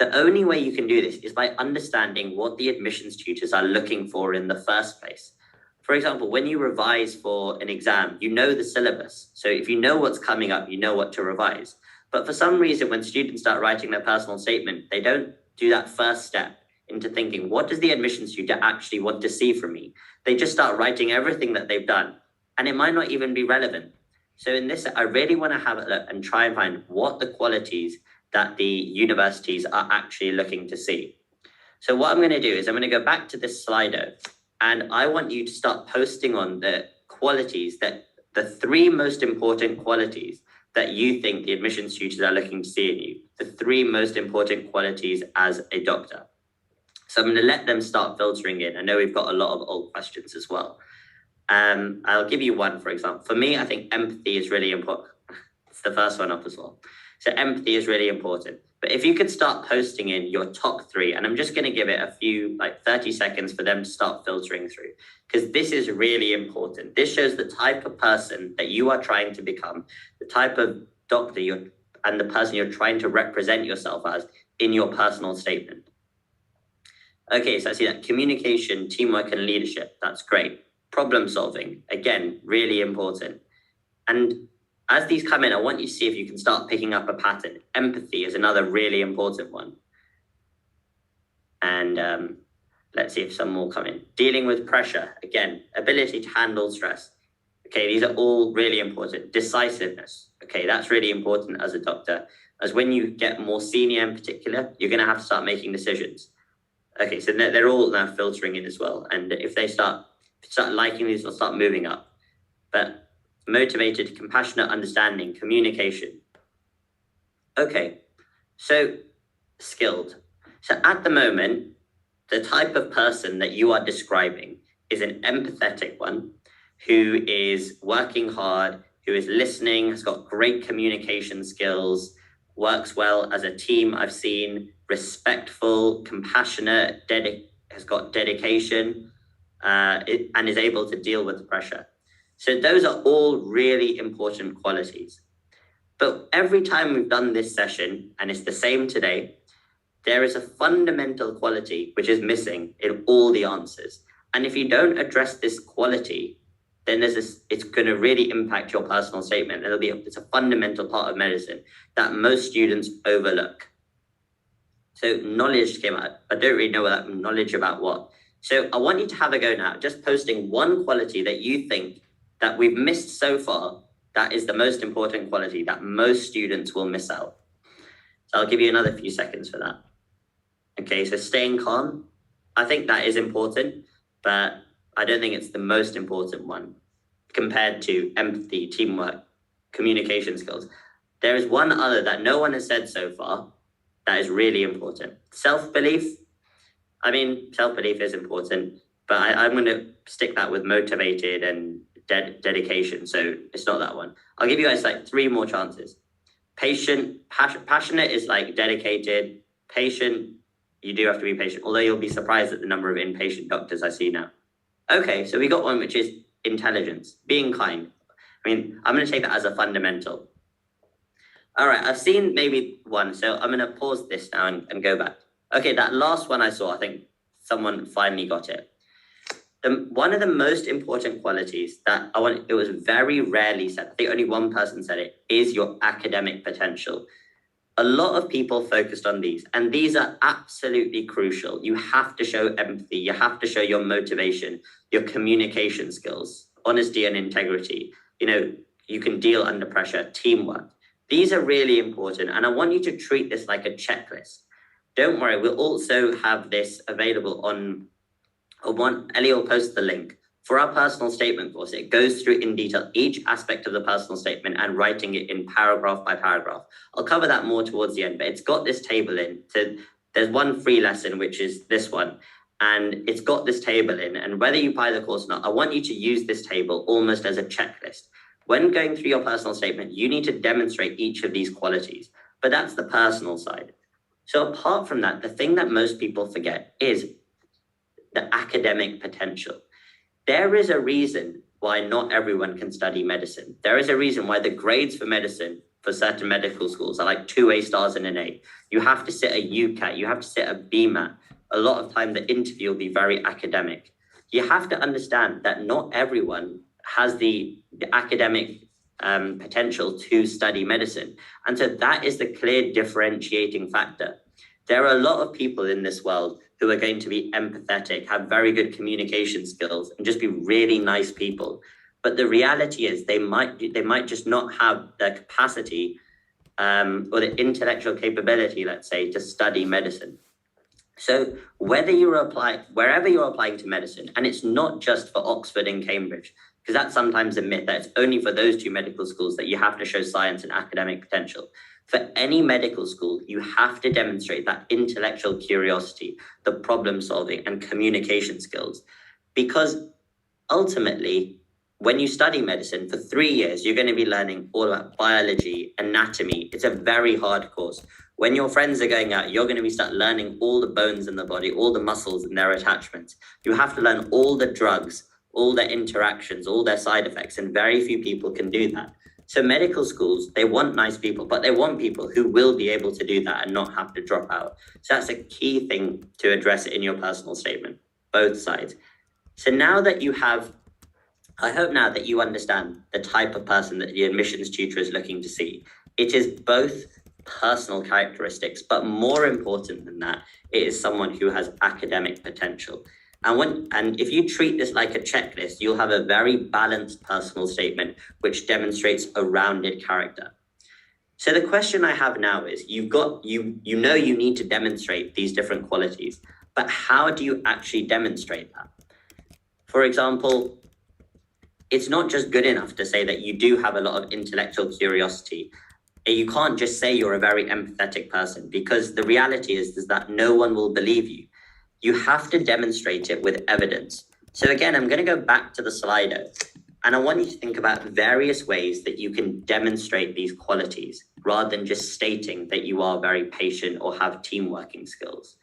Speaker 1: The only way you can do this is by understanding what the admissions tutors are looking for in the first place. For example, when you revise for an exam, you know the syllabus. So if you know what's coming up, you know what to revise. But for some reason, when students start writing their personal statement, they don't do that first step into thinking, what does the admissions tutor actually want to see from me? They just start writing everything that they've done, and it might not even be relevant. So in this, I really want to have a look and try and find what the qualities that the universities are actually looking to see. So what I'm going to do is I'm going to go back to this Slido, and I want you to start posting on the qualities that the 3 most important qualities that you think the admissions tutors are looking to see in you, the 3 most important qualities as a doctor. So I'm going to let them start filtering in. I know we've got a lot of old questions as well. I'll give you one, for example. For me, I think empathy is really important. It's the first one up as well. So empathy is really important. But if you could start posting in your top 3, and I'm just going to give it a few, like 30 seconds for them to start filtering through, because this is really important. This shows the type of person that you are trying to become, the type of doctor and the person you're trying to represent yourself as in your personal statement. Okay, so I see that communication, teamwork, and leadership. That's great. Problem solving, again, really important. And as these come in, I want you to see if you can start picking up a pattern. Empathy is another really important one. And let's see if some more come in. Dealing with pressure, again, ability to handle stress. Okay, these are all really important. Decisiveness, okay, that's really important as a doctor, as when you get more senior in particular, you're going to have to start making decisions. Okay, so they're all now filtering in as well. And if they start liking these, they'll start moving up. But motivated, compassionate, understanding, communication. Okay, so skilled. So at the moment, the type of person that you are describing is an empathetic one who is working hard, who is listening, has got great communication skills, works well as a team, I've seen, respectful, compassionate, has got dedication, and is able to deal with the pressure. So those are all really important qualities. But every time we've done this session, and it's the same today, there is a fundamental quality which is missing in all the answers. And if you don't address this quality, then it's going to really impact your personal statement. It's a fundamental part of medicine that most students overlook. So knowledge came out. I don't really know what that knowledge about what. So I want you to have a go now, just posting one quality that you think that we've missed so far, that is the most important quality that most students will miss out. So I'll give you another few seconds for that. Okay, so staying calm, I think that is important, but I don't think it's the most important one compared to empathy, teamwork, communication skills. There is one other that no one has said so far that is really important. Self-belief, I mean, self-belief is important, but I'm going to stick that with motivated and dedication. So it's not that one. I'll give you guys like 3 more chances. Passionate is like dedicated. Patient, you do have to be patient, although you'll be surprised at the number of impatient doctors I see now. Okay, so we got one, which is intelligence, being kind. I mean, I'm going to take that as a fundamental. All right, I've seen maybe one, so I'm going to pause this now and go back. Okay, that last one I saw, I think someone finally got it. One of the most important qualities that it was very rarely said, I think only one person said it, is your academic potential. A lot of people focused on these, and these are absolutely crucial. You have to show empathy, you have to show your motivation, your communication skills, honesty and integrity. You know, you can deal under pressure, teamwork. These are really important, and I want you to treat this like a checklist. Don't worry, we'll also have this available on Ellie will post the link. For our personal statement course, it goes through in detail each aspect of the personal statement and writing it in paragraph by paragraph. I'll cover that more towards the end, but it's got this table in. So there's one free lesson, which is this one, and it's got this table in. And whether you buy the course or not, I want you to use this table almost as a checklist. When going through your personal statement, you need to demonstrate each of these qualities, but that's the personal side. So apart from that, the thing that most people forget is the academic potential. There is a reason why not everyone can study medicine. There is a reason why the grades for medicine for certain medical schools are like 2 A stars and an A. You have to sit a UCAT, you have to sit a BMAT. A lot of time the interview will be very academic. You have to understand that not everyone has the academic potential to study medicine. And so that is the clear differentiating factor. There are a lot of people in this world who are going to be empathetic, have very good communication skills, and just be really nice people. But the reality is they might just not have the capacity or the intellectual capability, let's say, to study medicine. So wherever you're applying to medicine, and it's not just for Oxford and Cambridge, because that's sometimes a myth that it's only for those 2 medical schools that you have to show science and academic potential. For any medical school, you have to demonstrate that intellectual curiosity, the problem solving and communication skills. Because ultimately, when you study medicine for 3 years, you're going to be learning all about biology, anatomy. It's a very hard course. When your friends are going out, you're going to be start learning all the bones in the body, all the muscles and their attachments. You have to learn all the drugs, all their interactions, all their side effects, and very few people can do that. So medical schools, they want nice people, but they want people who will be able to do that and not have to drop out. So that's a key thing to address in your personal statement, both sides. So now that you have, I hope now that you understand the type of person that the admissions tutor is looking to see. It is both personal characteristics, but more important than that, it is someone who has academic potential. And if you treat this like a checklist, you'll have a very balanced personal statement, which demonstrates a rounded character. So the question I have now is, you need to demonstrate these different qualities, but how do you actually demonstrate that? For example, it's not just good enough to say that you do have a lot of intellectual curiosity. You can't just say you're a very empathetic person, because the reality is that no one will believe you. You have to demonstrate it with evidence. So again, I'm going to go back to the Slido, and I want you to think about various ways that you can demonstrate these qualities rather than just stating that you are very patient or have team working skills.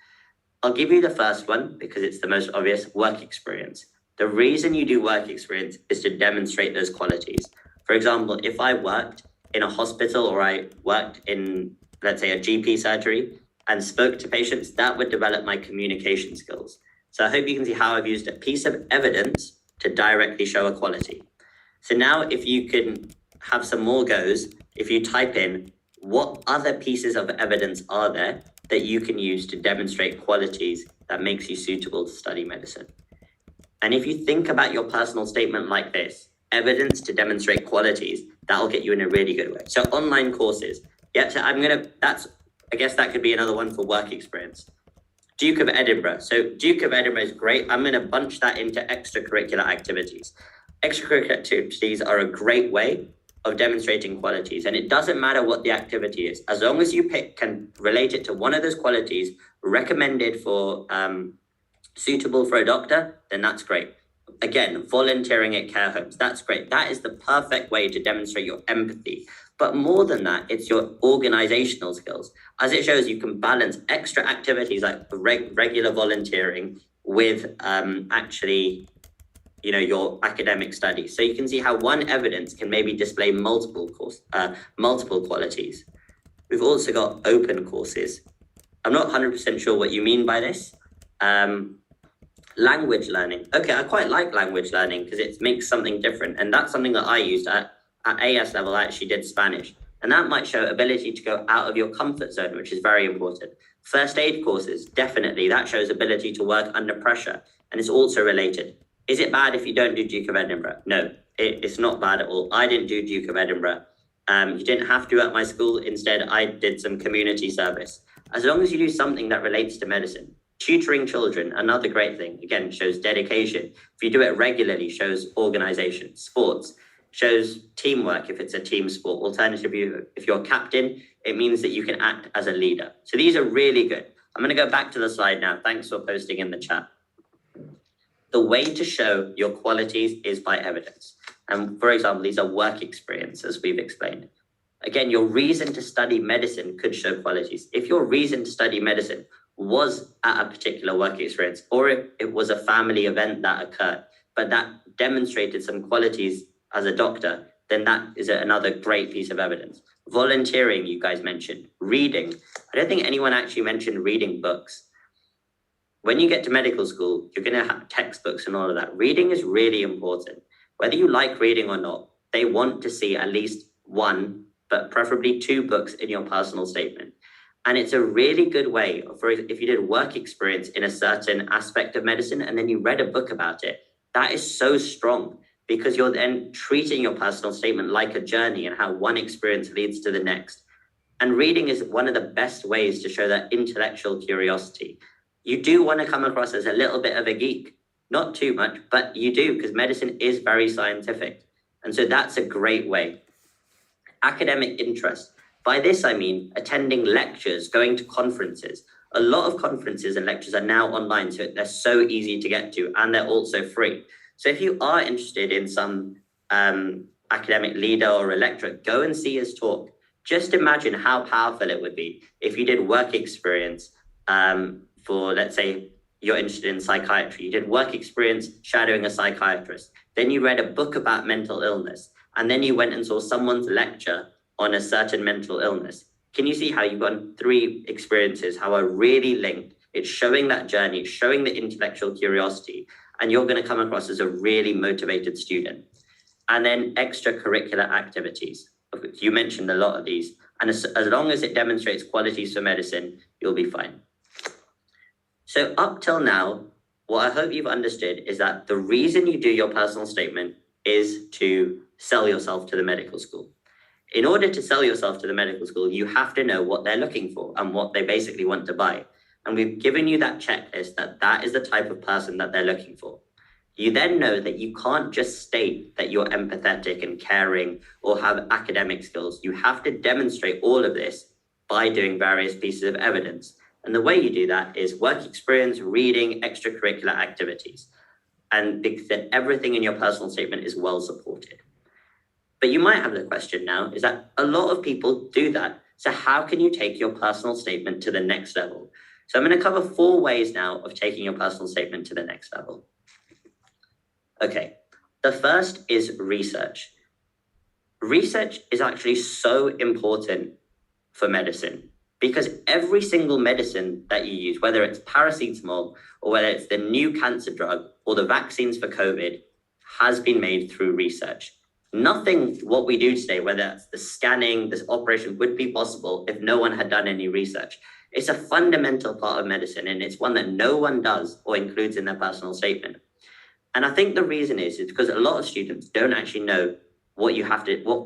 Speaker 1: I'll give you the first one because it's the most obvious: work experience. The reason you do work experience is to demonstrate those qualities. For example, if I worked in a hospital or I worked in, let's say, a GP surgery and spoke to patients, that would develop my communication skills. So I hope you can see how I've used a piece of evidence to directly show a quality. So now if you can have some more goes, if you type in what other pieces of evidence are there that you can use to demonstrate qualities that makes you suitable to study medicine. And if you think about your personal statement like this, evidence to demonstrate qualities, that'll get you in a really good way. So online courses, yeah, so I guess that could be another one for work experience. Duke of Edinburgh. So Duke of Edinburgh is great. I'm going to bunch that into extracurricular activities. Extracurricular activities are a great way of demonstrating qualities. And it doesn't matter what the activity is. As long as you can relate it to one of those qualities recommended for Suitable for a doctor, then that's great. Again, volunteering at care homes, that's great. That is the perfect way to demonstrate your empathy. But more than that, it's your organizational skills. As it shows, you can balance extra activities like regular volunteering with actually, your academic studies. So you can see how one evidence can maybe display multiple qualities. We've also got open courses. I'm not 100% sure what you mean by this. Language learning. Okay, I quite like language learning because it makes something different. And that's something that I used at AS level. I actually did Spanish. And that might show ability to go out of your comfort zone, which is very important. First aid courses, definitely. That shows ability to work under pressure. And it's also related. Is it bad if you don't do Duke of Edinburgh? No, it's not bad at all. I didn't do Duke of Edinburgh. You didn't have to at my school. Instead, I did some community service. As long as you do something that relates to medicine. Tutoring children, another great thing, again, shows dedication. If you do it regularly, shows organization. Sports shows teamwork if it's a team sport. Alternatively, if you're a captain, it means that you can act as a leader. So these are really good. I'm going to go back to the slide now. Thanks for posting in the chat. The way to show your qualities is by evidence. And for example, these are work experience, as we've explained. Again, your reason to study medicine could show qualities. If your reason to study medicine was at a particular work experience, or if it was a family event that occurred, but that demonstrated some qualities as a doctor, then that is another great piece of evidence. Volunteering, you guys mentioned. Reading. I don't think anyone actually mentioned reading books. When you get to medical school, you're going to have textbooks and all of that. Reading is really important. Whether you like reading or not, they want to see at least one, but preferably 2 books in your personal statement. And it's a really good way for if you did work experience in a certain aspect of medicine and then you read a book about it, that is so strong because you're then treating your personal statement like a journey and how one experience leads to the next. And reading is one of the best ways to show that intellectual curiosity. You do want to come across as a little bit of a geek, not too much, but you do because medicine is very scientific. And so that's a great way. Academic interest. By this, I mean attending lectures, going to conferences. A lot of conferences and lectures are now online, so they're so easy to get to, and they're also free. So if you are interested in some academic leader or a lecturer, go and see his talk. Just imagine how powerful it would be if you did work experience for, let's say, you're interested in psychiatry. You did work experience shadowing a psychiatrist. Then you read a book about mental illness, and then you went and saw someone's lecture on a certain mental illness. Can you see how you've got 3 experiences, how are really linked? It's showing that journey, showing the intellectual curiosity, and you're going to come across as a really motivated student. And then extracurricular activities. You mentioned a lot of these. And as long as it demonstrates qualities for medicine, you'll be fine. So up till now, what I hope you've understood is that the reason you do your personal statement is to sell yourself to the medical school. In order to sell yourself to the medical school, you have to know what they're looking for and what they basically want to buy. And we've given you that checklist that is the type of person that they're looking for. You then know that you can't just state that you're empathetic and caring or have academic skills. You have to demonstrate all of this by doing various pieces of evidence. And the way you do that is work experience, reading, extracurricular activities. And because then everything in your personal statement is well supported. But you might have the question now is that a lot of people do that. So how can you take your personal statement to the next level? So I'm going to cover 4 ways now of taking your personal statement to the next level. Okay, the first is research. Research is actually so important for medicine because every single medicine that you use, whether it's paracetamol or whether it's the new cancer drug or the vaccines for COVID, has been made through research. Nothing what we do today, whether it's the scanning, this operation, would be possible if no one had done any research. It's a fundamental part of medicine, and it's one that no one does or includes in their personal statement. And I think the reason is because a lot of students don't actually know what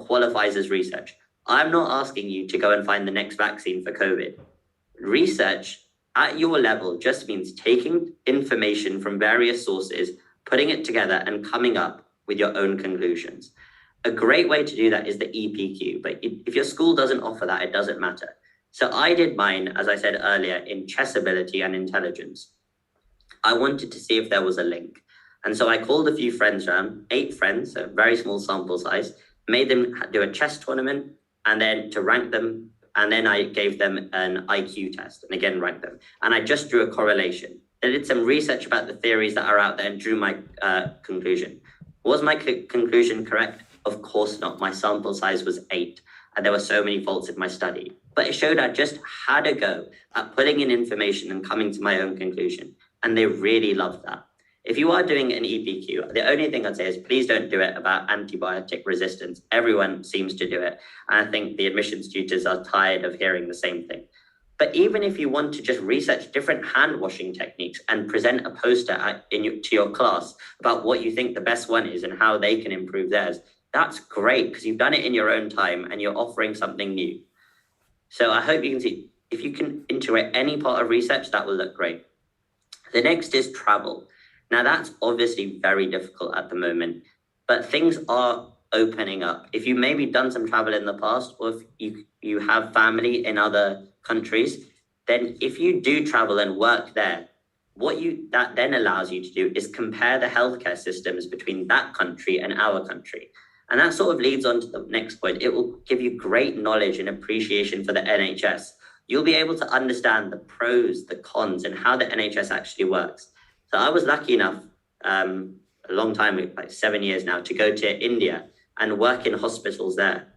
Speaker 1: qualifies as research. I'm not asking you to go and find the next vaccine for COVID. Research at your level just means taking information from various sources, putting it together and coming up with your own conclusions. A great way to do that is the EPQ, but if your school doesn't offer that, it doesn't matter. So I did mine, as I said earlier, in chess ability and intelligence. I wanted to see if there was a link. And so I called a few friends around, 8 friends, a very small sample size, made them do a chess tournament, and then to rank them, and then I gave them an IQ test, and again ranked them. And I just drew a correlation. I did some research about the theories that are out there and drew my conclusion. Was my conclusion correct? Of course not. My sample size was 8, and there were so many faults in my study. But it showed I just had a go at putting in information and coming to my own conclusion, and they really loved that. If you are doing an EPQ, the only thing I'd say is please don't do it about antibiotic resistance. Everyone seems to do it. And I think the admissions tutors are tired of hearing the same thing. But even if you want to just research different hand washing techniques and present a poster to your class about what you think the best one is and how they can improve theirs, that's great because you've done it in your own time and you're offering something new. So I hope you can see, if you can integrate any part of research, that will look great. The next is travel. Now that's obviously very difficult at the moment, but things are opening up. If you maybe done some travel in the past, or if you have family in other countries, then if you do travel and work there, that then allows you to do is compare the healthcare systems between that country and our country. And that sort of leads on to the next point. It will give you great knowledge and appreciation for the NHS. You'll be able to understand the pros, the cons, and how the NHS actually works. So I was lucky enough a long time, like 7 years now, to go to India and work in hospitals there.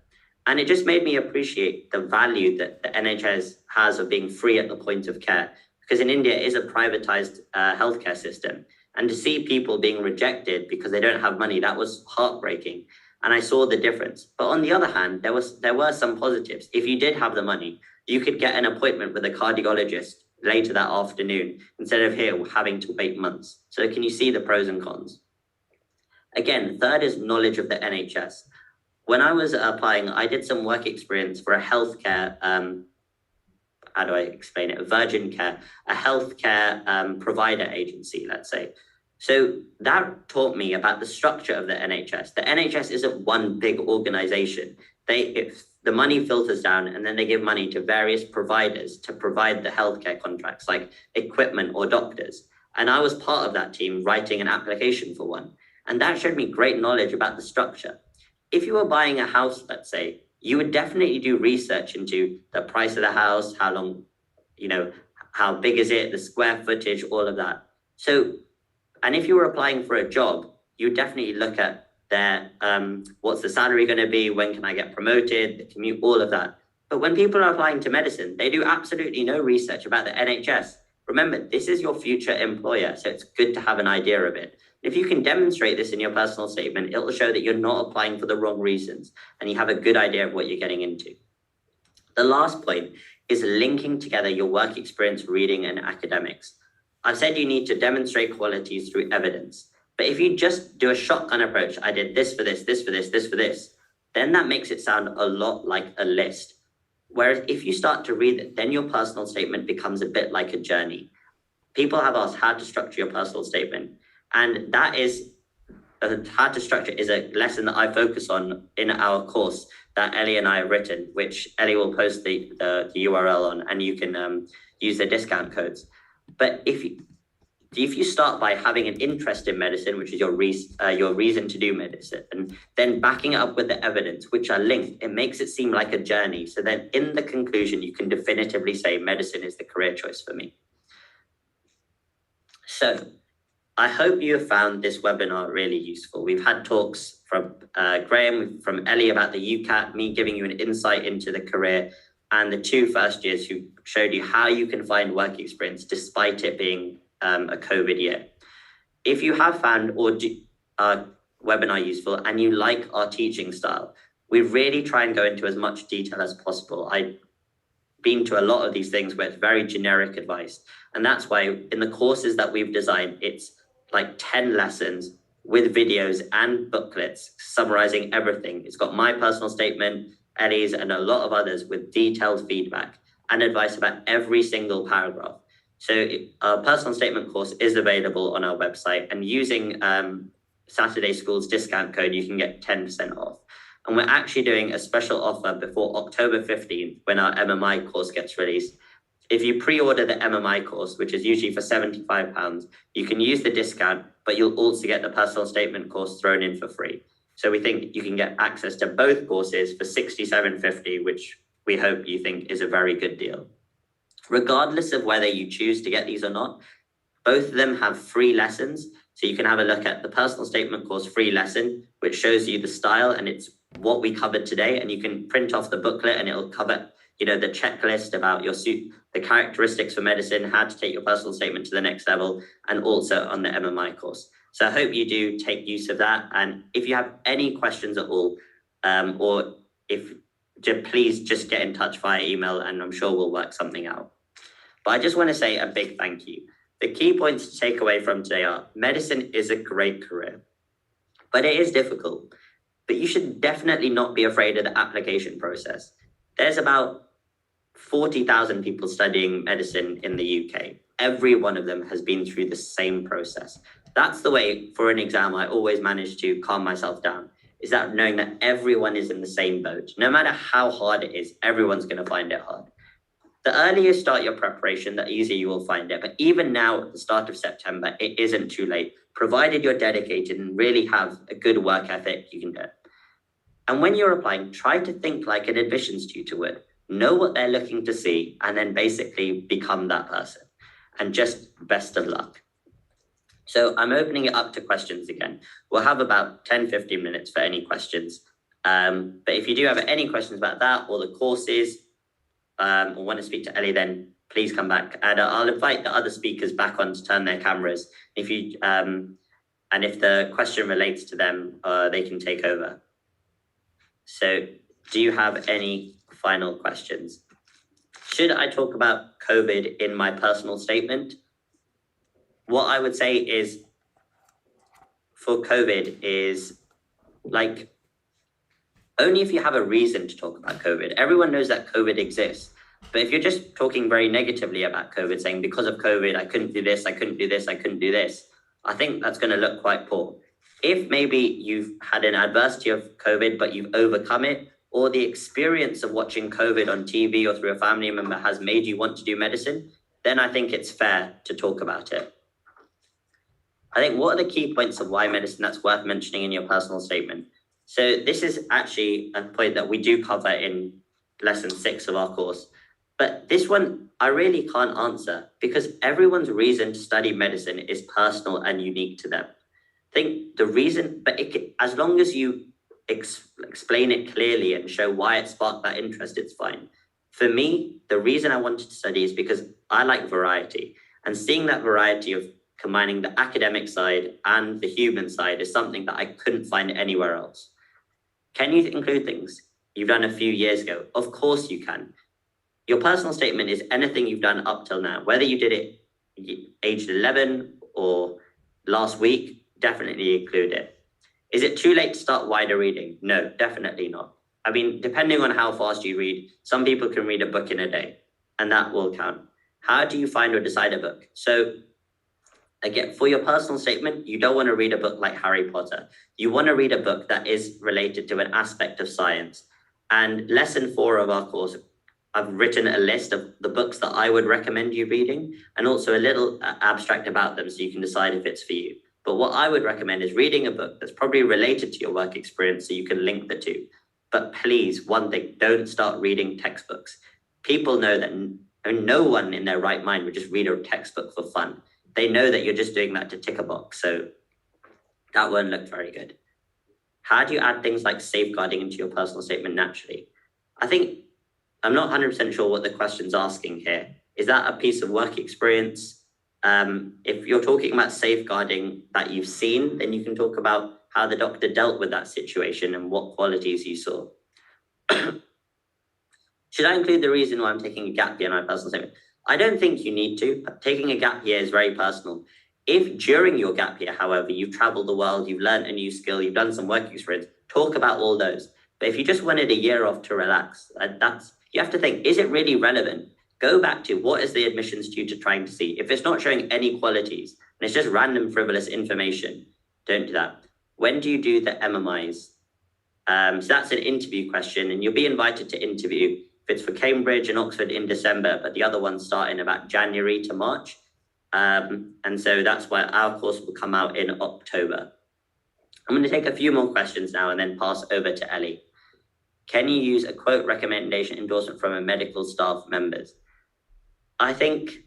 Speaker 1: And it just made me appreciate the value that the NHS has of being free at the point of care. Because in India, it is a privatized healthcare system. And to see people being rejected because they don't have money, that was heartbreaking. And I saw the difference. But on the other hand, there were some positives. If you did have the money, you could get an appointment with a cardiologist later that afternoon, instead of here having to wait months. So can you see the pros and cons? Again, third is knowledge of the NHS. When I was applying, I did some work experience for a healthcare, how do I explain it? Virgin Care, a healthcare provider agency, let's say. So that taught me about the structure of the NHS. The NHS isn't one big organization. The money filters down and then they give money to various providers to provide the healthcare contracts like equipment or doctors. And I was part of that team writing an application for one. And that showed me great knowledge about the structure. If you were buying a house, let's say, you would definitely do research into the price of the house, how long, how big is it, the square footage, all of that. So, and if you were applying for a job, you would definitely look at what's the salary going to be, when can I get promoted, the commute, all of that. But when people are applying to medicine, they do absolutely no research about the NHS. Remember, this is your future employer, so it's good to have an idea of it. If you can demonstrate this in your personal statement, it will show that you're not applying for the wrong reasons and you have a good idea of what you're getting into. The last point is linking together your work experience, reading, and academics. I've said you need to demonstrate qualities through evidence. But if you just do a shotgun approach, I did this for this, this for this, this for this, then that makes it sound a lot like a list. Whereas if you start to read it, then your personal statement becomes a bit like a journey. People have asked how to structure your personal statement. And that is, how to structure is a lesson that I focus on in our course that Ellie and I have written, which Ellie will post the URL on, and you can use the discount codes. But if you start by having an interest in medicine, which is your reason to do medicine, and then backing it up with the evidence, which are linked, it makes it seem like a journey. So then in the conclusion, you can definitively say medicine is the career choice for me. So I hope you have found this webinar really useful. We've had talks from Graham, from Ellie about the UCAT, me giving you an insight into the career, and the 2 first years who showed you how you can find work experience despite it being a COVID year. If you have found our webinar useful and you like our teaching style, we really try and go into as much detail as possible. I've been to a lot of these things where it's very generic advice. And that's why in the courses that we've designed, it's like 10 lessons with videos and booklets summarizing everything. It's got my personal statement, Ellie's, and a lot of others with detailed feedback and advice about every single paragraph. So our personal statement course is available on our website, and using Saturday School's discount code, you can get 10% off. And we're actually doing a special offer before October 15th when our MMI course gets released. if you pre-order the MMI course, which is usually for £75, you can use the discount, but you'll also get the personal statement course thrown in for free. So we think you can get access to both courses for £67.50, which we hope you think is a very good deal. Regardless of whether you choose to get these or not, both of them have free lessons. So you can have a look at the personal statement course free lesson, which shows you the style and it's what we covered today. And you can print off the booklet and it'll cover, the checklist about your suit, the characteristics for medicine, how to take your personal statement to the next level, and also on the MMI course. So I hope you do take use of that. And if you have any questions at all, please just get in touch via email and I'm sure we'll work something out. But I just want to say a big thank you. The key points to take away from today are medicine is a great career, but it is difficult. But you should definitely not be afraid of the application process. There's about 40,000 people studying medicine in the UK. Every one of them has been through the same process. That's the way, for an exam, I always manage to calm myself down, is that knowing that everyone is in the same boat. No matter how hard it is, everyone's going to find it hard. The earlier you start your preparation, the easier you will find it. But even now, at the start of September, it isn't too late. Provided you're dedicated and really have a good work ethic, you can do it. And when you're applying, try to think like an admissions tutor would. Know what they're looking to see, and then basically become that person. And just best of luck. So I'm opening it up to questions again. We'll have about 10-15 minutes for any questions. But if you do have any questions about that or the courses, or want to speak to Ellie, then please come back. And I'll invite the other speakers back on to turn their cameras. If the question relates to them, they can take over. So do you have any final questions? Should I talk about COVID in my personal statement? What I would say is for COVID is only if you have a reason to talk about COVID. Everyone knows that COVID exists. But if you're just talking very negatively about COVID, saying because of COVID, I couldn't do this, I couldn't do this, I couldn't do this, I think that's going to look quite poor. If maybe you've had an adversity of COVID, but you've overcome it, or the experience of watching COVID on TV or through a family member has made you want to do medicine, then I think it's fair to talk about it. I think what are the key points of why medicine that's worth mentioning in your personal statement? So this is actually a point that we do cover in lesson 6 of our course. But this one, I really can't answer because everyone's reason to study medicine is personal and unique to them. I think the reason, but as long as you explain it clearly and show why it sparked that interest, it's fine. For me, the reason I wanted to study is because I like variety, and seeing that variety of combining the academic side and the human side is something that I couldn't find anywhere else. Can you include things you've done a few years ago? Of course you can. Your personal statement is anything you've done up till now, whether you did it aged 11 or last week, definitely include it. Is it too late to start wider reading? No, definitely not. I mean, depending on how fast you read, some people can read a book in a day, and that will count. How do you find or decide a book? So again, for your personal statement, you don't want to read a book like Harry Potter. You want to read a book that is related to an aspect of science. And lesson 4 of our course, I've written a list of the books that I would recommend you reading, and also a little abstract about them so you can decide if it's for you. But what I would recommend is reading a book that's probably related to your work experience so you can link the two. But please, one thing, don't start reading textbooks. People know that no one in their right mind would just read a textbook for fun. They know that you're just doing that to tick a box. So that won't look very good. How do you add things like safeguarding into your personal statement naturally? I think I'm not 100% sure what the question's asking here. Is that a piece of work experience? If you're talking about safeguarding that you've seen, then you can talk about how the doctor dealt with that situation and what qualities you saw. Should I include the reason why I'm taking a gap year in my personal statement? I don't think you need to. Taking a gap year is very personal. If during your gap year, however, you've traveled the world, you've learned a new skill, you've done some work experience, talk about all those. But if you just wanted a year off to relax, you have to think, is it really relevant? Go back to what is the admissions tutor trying to see? If it's not showing any qualities and it's just random frivolous information, don't do that. When do you do the MMIs? So that's an interview question, and you'll be invited to interview. It's for Cambridge and Oxford in December, but the other ones start in about January to March. And so that's why our course will come out in October. I'm going to take a few more questions now and then pass over to Ellie. Can you use a quote, recommendation, endorsement from a medical staff members? I think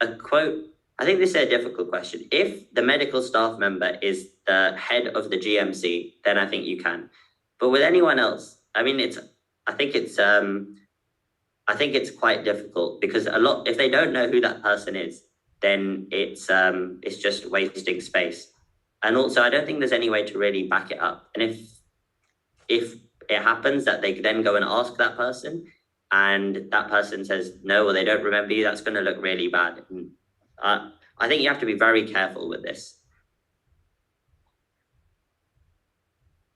Speaker 1: this is a difficult question. If the medical staff member is the head of the GMC, then I think you can. But with anyone else, I think it's quite difficult, because if they don't know who that person is, then it's just wasting space. And also, I don't think there's any way to really back it up. And if it happens that they then go and ask that person, and that person says no, or they don't remember you, that's going to look really bad. And, I think you have to be very careful with this.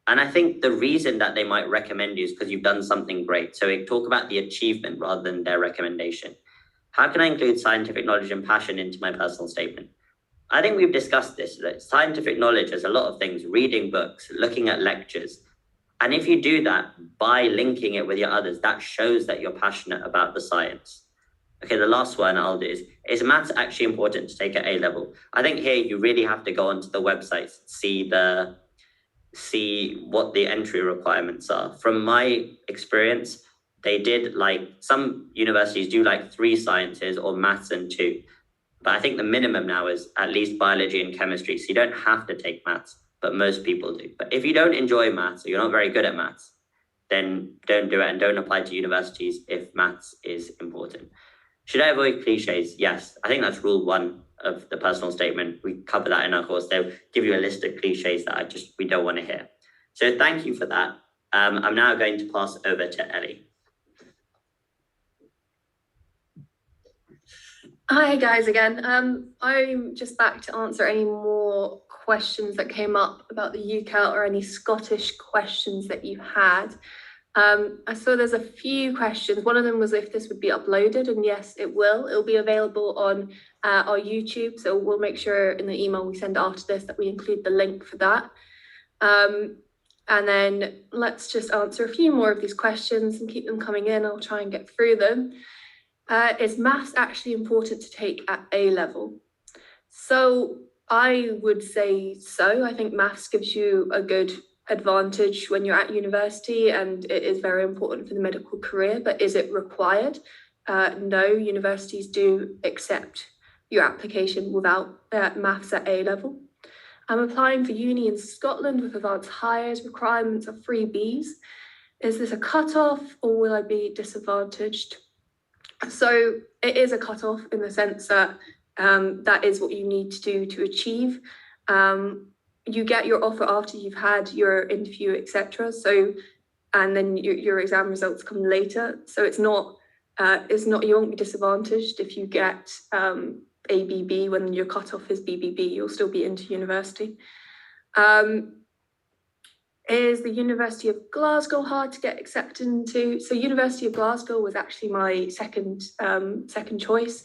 Speaker 1: And I think the reason that they might recommend you is because you've done something great. So we talk about the achievement rather than their recommendation. How can I include scientific knowledge and passion into my personal statement? I think we've discussed this, that scientific knowledge is a lot of things, reading books, looking at lectures. And if you do that by linking it with your others, that shows that you're passionate about the science. Okay, the last one I'll do is maths actually important to take at A level? I think here you really have to go onto the websites, see what the entry requirements are. From my experience, they did some universities do 3 sciences or maths and 2. But I think the minimum now is at least biology and chemistry. So you don't have to take maths, but most people do. But if you don't enjoy maths or you're not very good at maths, then don't do it and don't apply to universities if maths is important. Should I avoid cliches? Yes, I think that's rule 1 of the personal statement. We cover that in our course. They'll give you a list of cliches that we don't want to hear. So thank you for that. I'm now going to pass over to Ellie.
Speaker 3: Hi guys again. I'm just back to answer any more questions that came up about the UCAT or any Scottish questions that you had. I saw there's a few questions. One of them was if this would be uploaded, and yes, it will. It'll be available on our YouTube, so we'll make sure in the email we send after this that we include the link for that. And then let's just answer a few more of these questions and keep them coming in. I'll try and get through them. Is maths actually important to take at A level? So I would say so. I think maths gives you a good advantage when you're at university, and it is very important for the medical career, but is it required? No, universities do accept your application without maths at A level. I'm applying for uni in Scotland with advanced hires, requirements of 3 Bs. Is this a cutoff or will I be disadvantaged? So it is a cutoff in the sense that that is what you need to do to achieve. You get your offer after you've had your interview, etc. So, and then your exam results come later. So it's not you won't be disadvantaged if you get ABB when your cutoff is BBB. You'll still be into university. Is the University of Glasgow hard to get accepted into? So University of Glasgow was actually my second choice,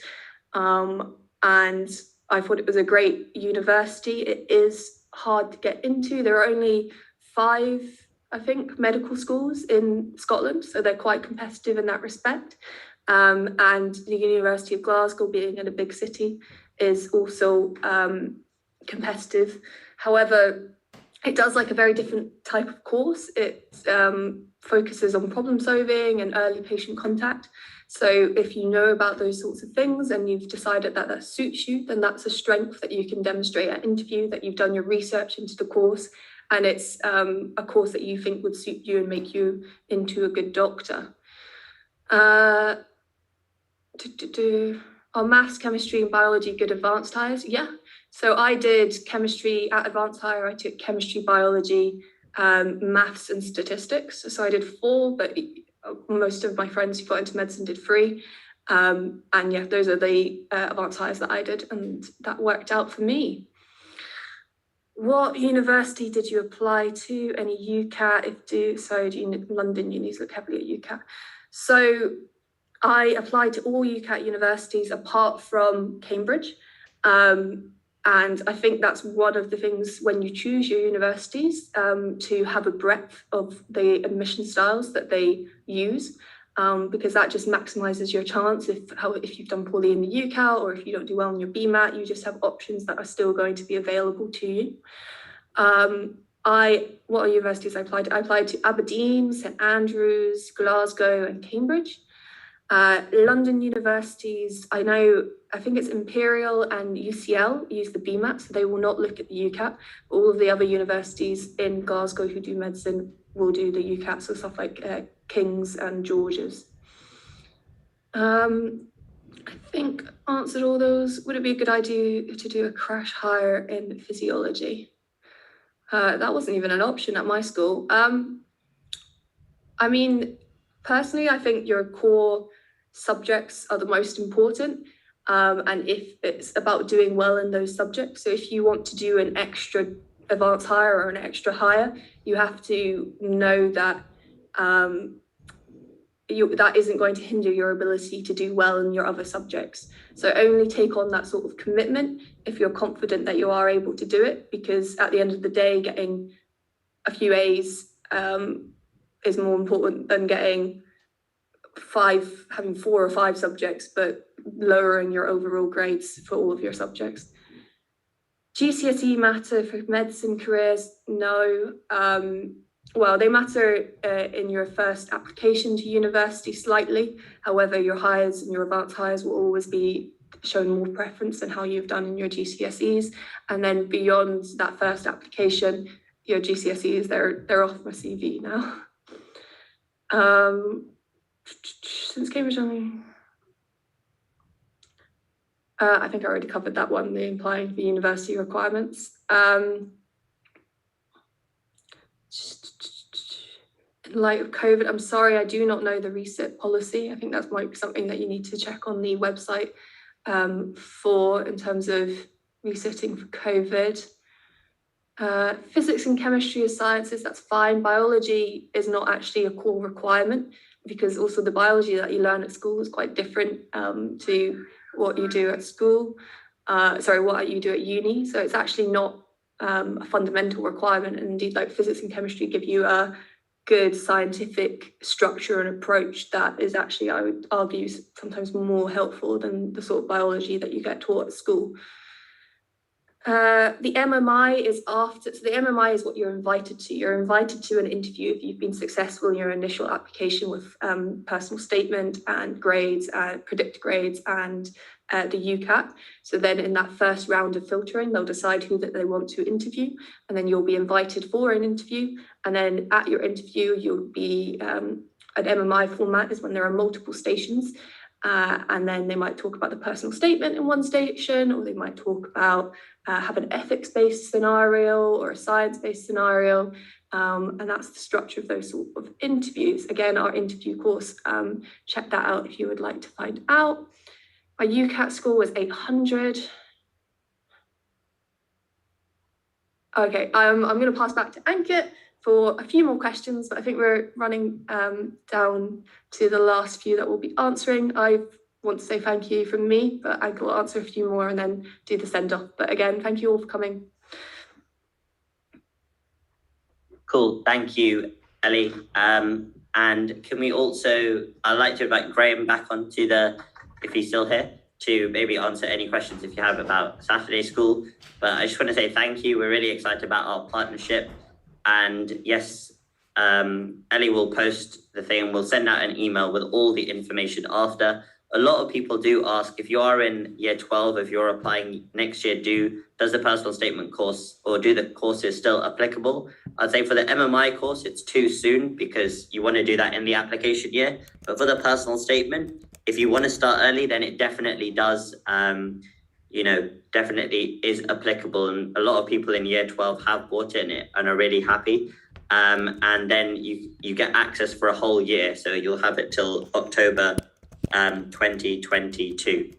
Speaker 3: and I thought it was a great university. It is hard to get into. There are only 5, I think, medical schools in Scotland, so they're quite competitive in that respect. And the University of Glasgow, being in a big city, is also competitive. However, it does a very different type of course. It focuses on problem solving and early patient contact. So if you know about those sorts of things and you've decided that that suits you, then that's a strength that you can demonstrate at interview, that you've done your research into the course, and it's a course that you think would suit you and make you into a good doctor. Are maths, chemistry and biology good advanced hires? Yeah. So I did chemistry at advanced hire. I took chemistry, biology, maths and statistics. So I did 4, but most of my friends who got into medicine did 3. And yeah, those are the advanced hires that I did, and that worked out for me. What university did you apply to? Any UCAT? London unis look heavily at UCAT. So I applied to all UCAT universities apart from Cambridge. And I think that's one of the things when you choose your universities, to have a breadth of the admission styles that they use. because that just maximizes your chance if you've done poorly in the UCAT, or if you don't do well in your BMAT, you just have options that are still going to be available to you. What universities I applied to? I applied to Aberdeen, St Andrews, Glasgow, and Cambridge. London universities, I think it's Imperial and UCL use the BMAT, so they will not look at the UCAT. All of the other universities in Glasgow who do medicine will do the UCAT, so stuff like King's and George's. I think answered all those. Would it be a good idea to do a crash hire in physiology? That wasn't even an option at my school. I mean, personally, I think your core subjects are the most important. And if it's about doing well in those subjects, so if you want to do an extra advanced hire or an extra hire, you have to know that that isn't going to hinder your ability to do well in your other subjects. So only take on that sort of commitment if you're confident that you are able to do it, because at the end of the day, getting a few A's is more important than having 4 or 5 subjects, but lowering your overall grades for all of your subjects. GCSE matter for medicine careers? No. Well, they matter in your first application to university slightly. However, your hires and your advanced hires will always be shown more preference than how you've done in your GCSEs. And then beyond that first application, your GCSEs, they're off my CV now. Since Cambridge, I think I already covered that one, the applying for university requirements. In light of COVID, I'm sorry, I do not know the resit policy. I think that might be something that you need to check on the website for in terms of resitting for COVID. Physics and chemistry as sciences, that's fine. Biology is not actually a core requirement, because also the biology that you learn at school is quite different to what you do at school. What you do at uni. So it's actually not a fundamental requirement. And indeed, like physics and chemistry give you a good scientific structure and approach that is actually, I would argue, sometimes more helpful than the sort of biology that you get taught at school. The MMI is after, so the MMI is what you're invited to. You're invited to an interview if you've been successful in your initial application with personal statement and grades, predicted grades, and the UCAT. So then in that first round of filtering, they'll decide who that they want to interview, and then you'll be invited for an interview. And then at your interview, you'll be, an MMI format is when there are multiple stations. And then they might talk about the personal statement in one station, or they might talk about have an ethics-based scenario or a science-based scenario. And that's the structure of those sort of interviews. Again, our interview course, check that out if you would like to find out. My UCAT score was 800. Okay, I'm going to pass back to Ankit for a few more questions, but I think we're running down to the last few that we'll be answering. I want to say thank you from me, but Ankit will answer a few more and then do the send-off. But again, thank you all for coming.
Speaker 1: Cool, thank you, Ellie. And can we also, I'd like to invite Graham back onto if he's still here, to maybe answer any questions if you have about Saturday school. But I just want to say thank you. We're really excited about our partnership. And yes, Ellie will post the thing and we'll send out an email with all the information after. A lot of people do ask, if you are in year 12, if you're applying next year, does the personal statement course or do the courses still applicable? I'd say for the MMI course, it's too soon because you want to do that in the application year. But for the personal statement, if you want to start early, then it definitely does, definitely is applicable. And a lot of people in year 12 have bought it and are really happy. And then you get access for a whole year. So you'll have it till October 2022.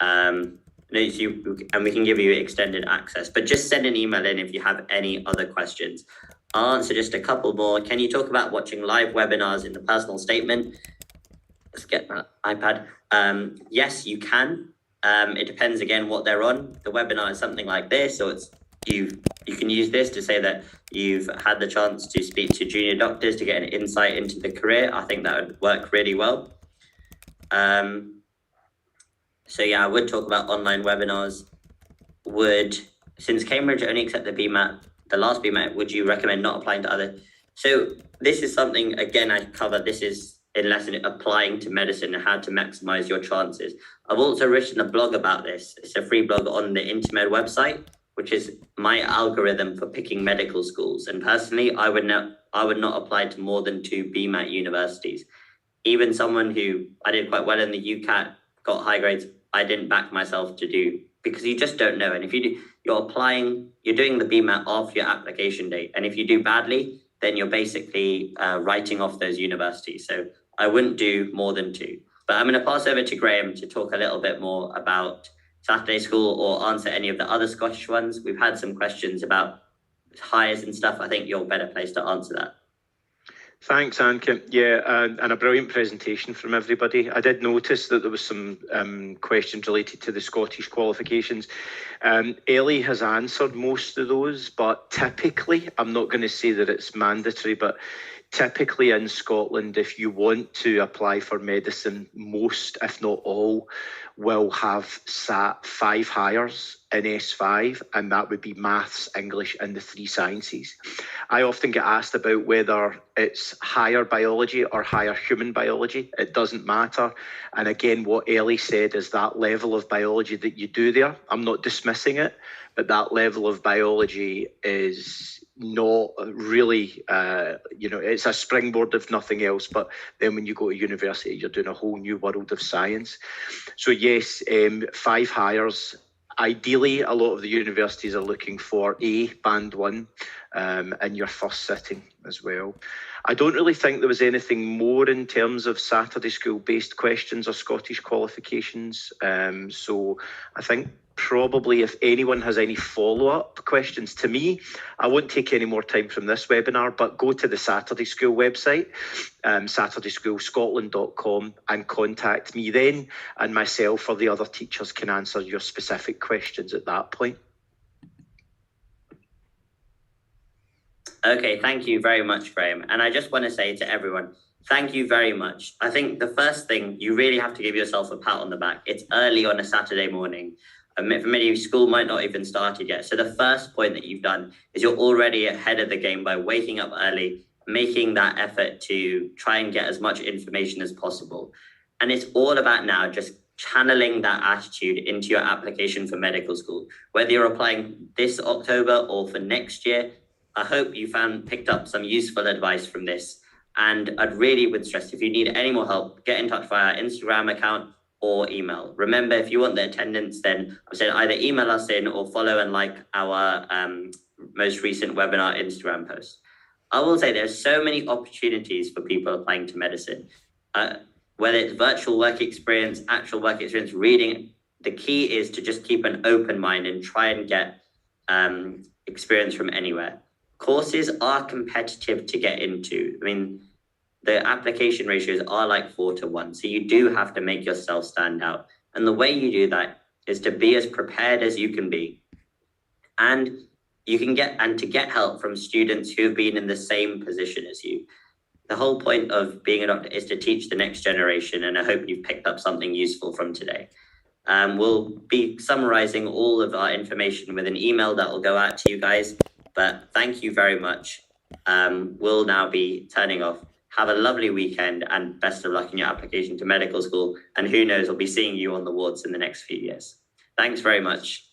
Speaker 1: And we can give you extended access, but just send an email in if you have any other questions. I'll answer just a couple more. Can you talk about watching live webinars in the personal statement? Let's get that iPad. Yes, you can. It depends again what they're on. The webinar is something like this, so You can use this to say that you've had the chance to speak to junior doctors to get an insight into the career. I think that would work really well. So yeah, I would talk about online webinars. Since Cambridge only accept the BMAT, the last BMAT, would you recommend not applying to other? So this is something, again, I cover, this is in lesson applying to medicine and how to maximize your chances. I've also written a blog about this. It's a free blog on the Intermed website, which is my algorithm for picking medical schools. And personally, I would not apply to more than 2 BMAT universities. Even someone who I did quite well in the UCAT, got high grades, I didn't back myself to do, because you just don't know. And if you do, you're doing the BMAT after your application date. And if you do badly, then you're basically writing off those universities. So I wouldn't do more than 2. But I'm going to pass over to Graham to talk a little bit more about Saturday school or answer any of the other Scottish ones. We've had some questions about hires and stuff. I think you're better placed to answer that.
Speaker 2: Thanks, Ankit. Yeah, and a brilliant presentation from everybody. I did notice that there was some questions related to the Scottish qualifications. Ellie has answered most of those, but typically, I'm not going to say that it's mandatory, but typically in Scotland, if you want to apply for medicine, most, if not all, will have sat 5 hires in S5, and that would be maths, English, and the 3 sciences. I often get asked about whether it's higher biology or higher human biology. It doesn't matter. And again, what Ellie said is that level of biology that you do there, I'm not dismissing it, but that level of biology is not really, it's a springboard if nothing else, but then when you go to university, you're doing a whole new world of science. So yes, 5 hires. Ideally, a lot of the universities are looking for band 1 in your first sitting as well. I don't really think there was anything more in terms of Saturday school based questions or Scottish qualifications. So I think probably if anyone has any follow-up questions to me, I won't take any more time from this webinar, but go to the Saturday School website, SaturdaySchoolScotland.com, and contact me then, and myself or the other teachers can answer your specific questions at that point.
Speaker 1: Okay, thank you very much, Graham. And I just want to say to everyone, thank you very much. I think the first thing, you really have to give yourself a pat on the back. It's early on a Saturday morning. For many, school might not even started yet. So the first point that you've done is you're already ahead of the game by waking up early, making that effort to try and get as much information as possible. And it's all about now just channeling that attitude into your application for medical school. Whether you're applying this October or for next year, I hope you picked up some useful advice from this. And I'd really would stress, if you need any more help, get in touch via our Instagram account or email. Remember, if you want the attendance, then I said either email us in or follow and like our most recent webinar Instagram post. I will say there's so many opportunities for people applying to medicine, whether it's virtual work experience, actual work experience, reading. The key is to just keep an open mind and try and get experience from anywhere. Courses are competitive to get into. I mean, the application ratios are like 4-1. So you do have to make yourself stand out. And the way you do that is to be as prepared as you can be. And you can get help from students who've been in the same position as you. The whole point of being a doctor is to teach the next generation. And I hope you've picked up something useful from today. We'll be summarizing all of our information with an email that will go out to you guys. But thank you very much. We'll now be turning off. Have a lovely weekend and best of luck in your application to medical school. And who knows, I'll be seeing you on the wards in the next few years. Thanks very much.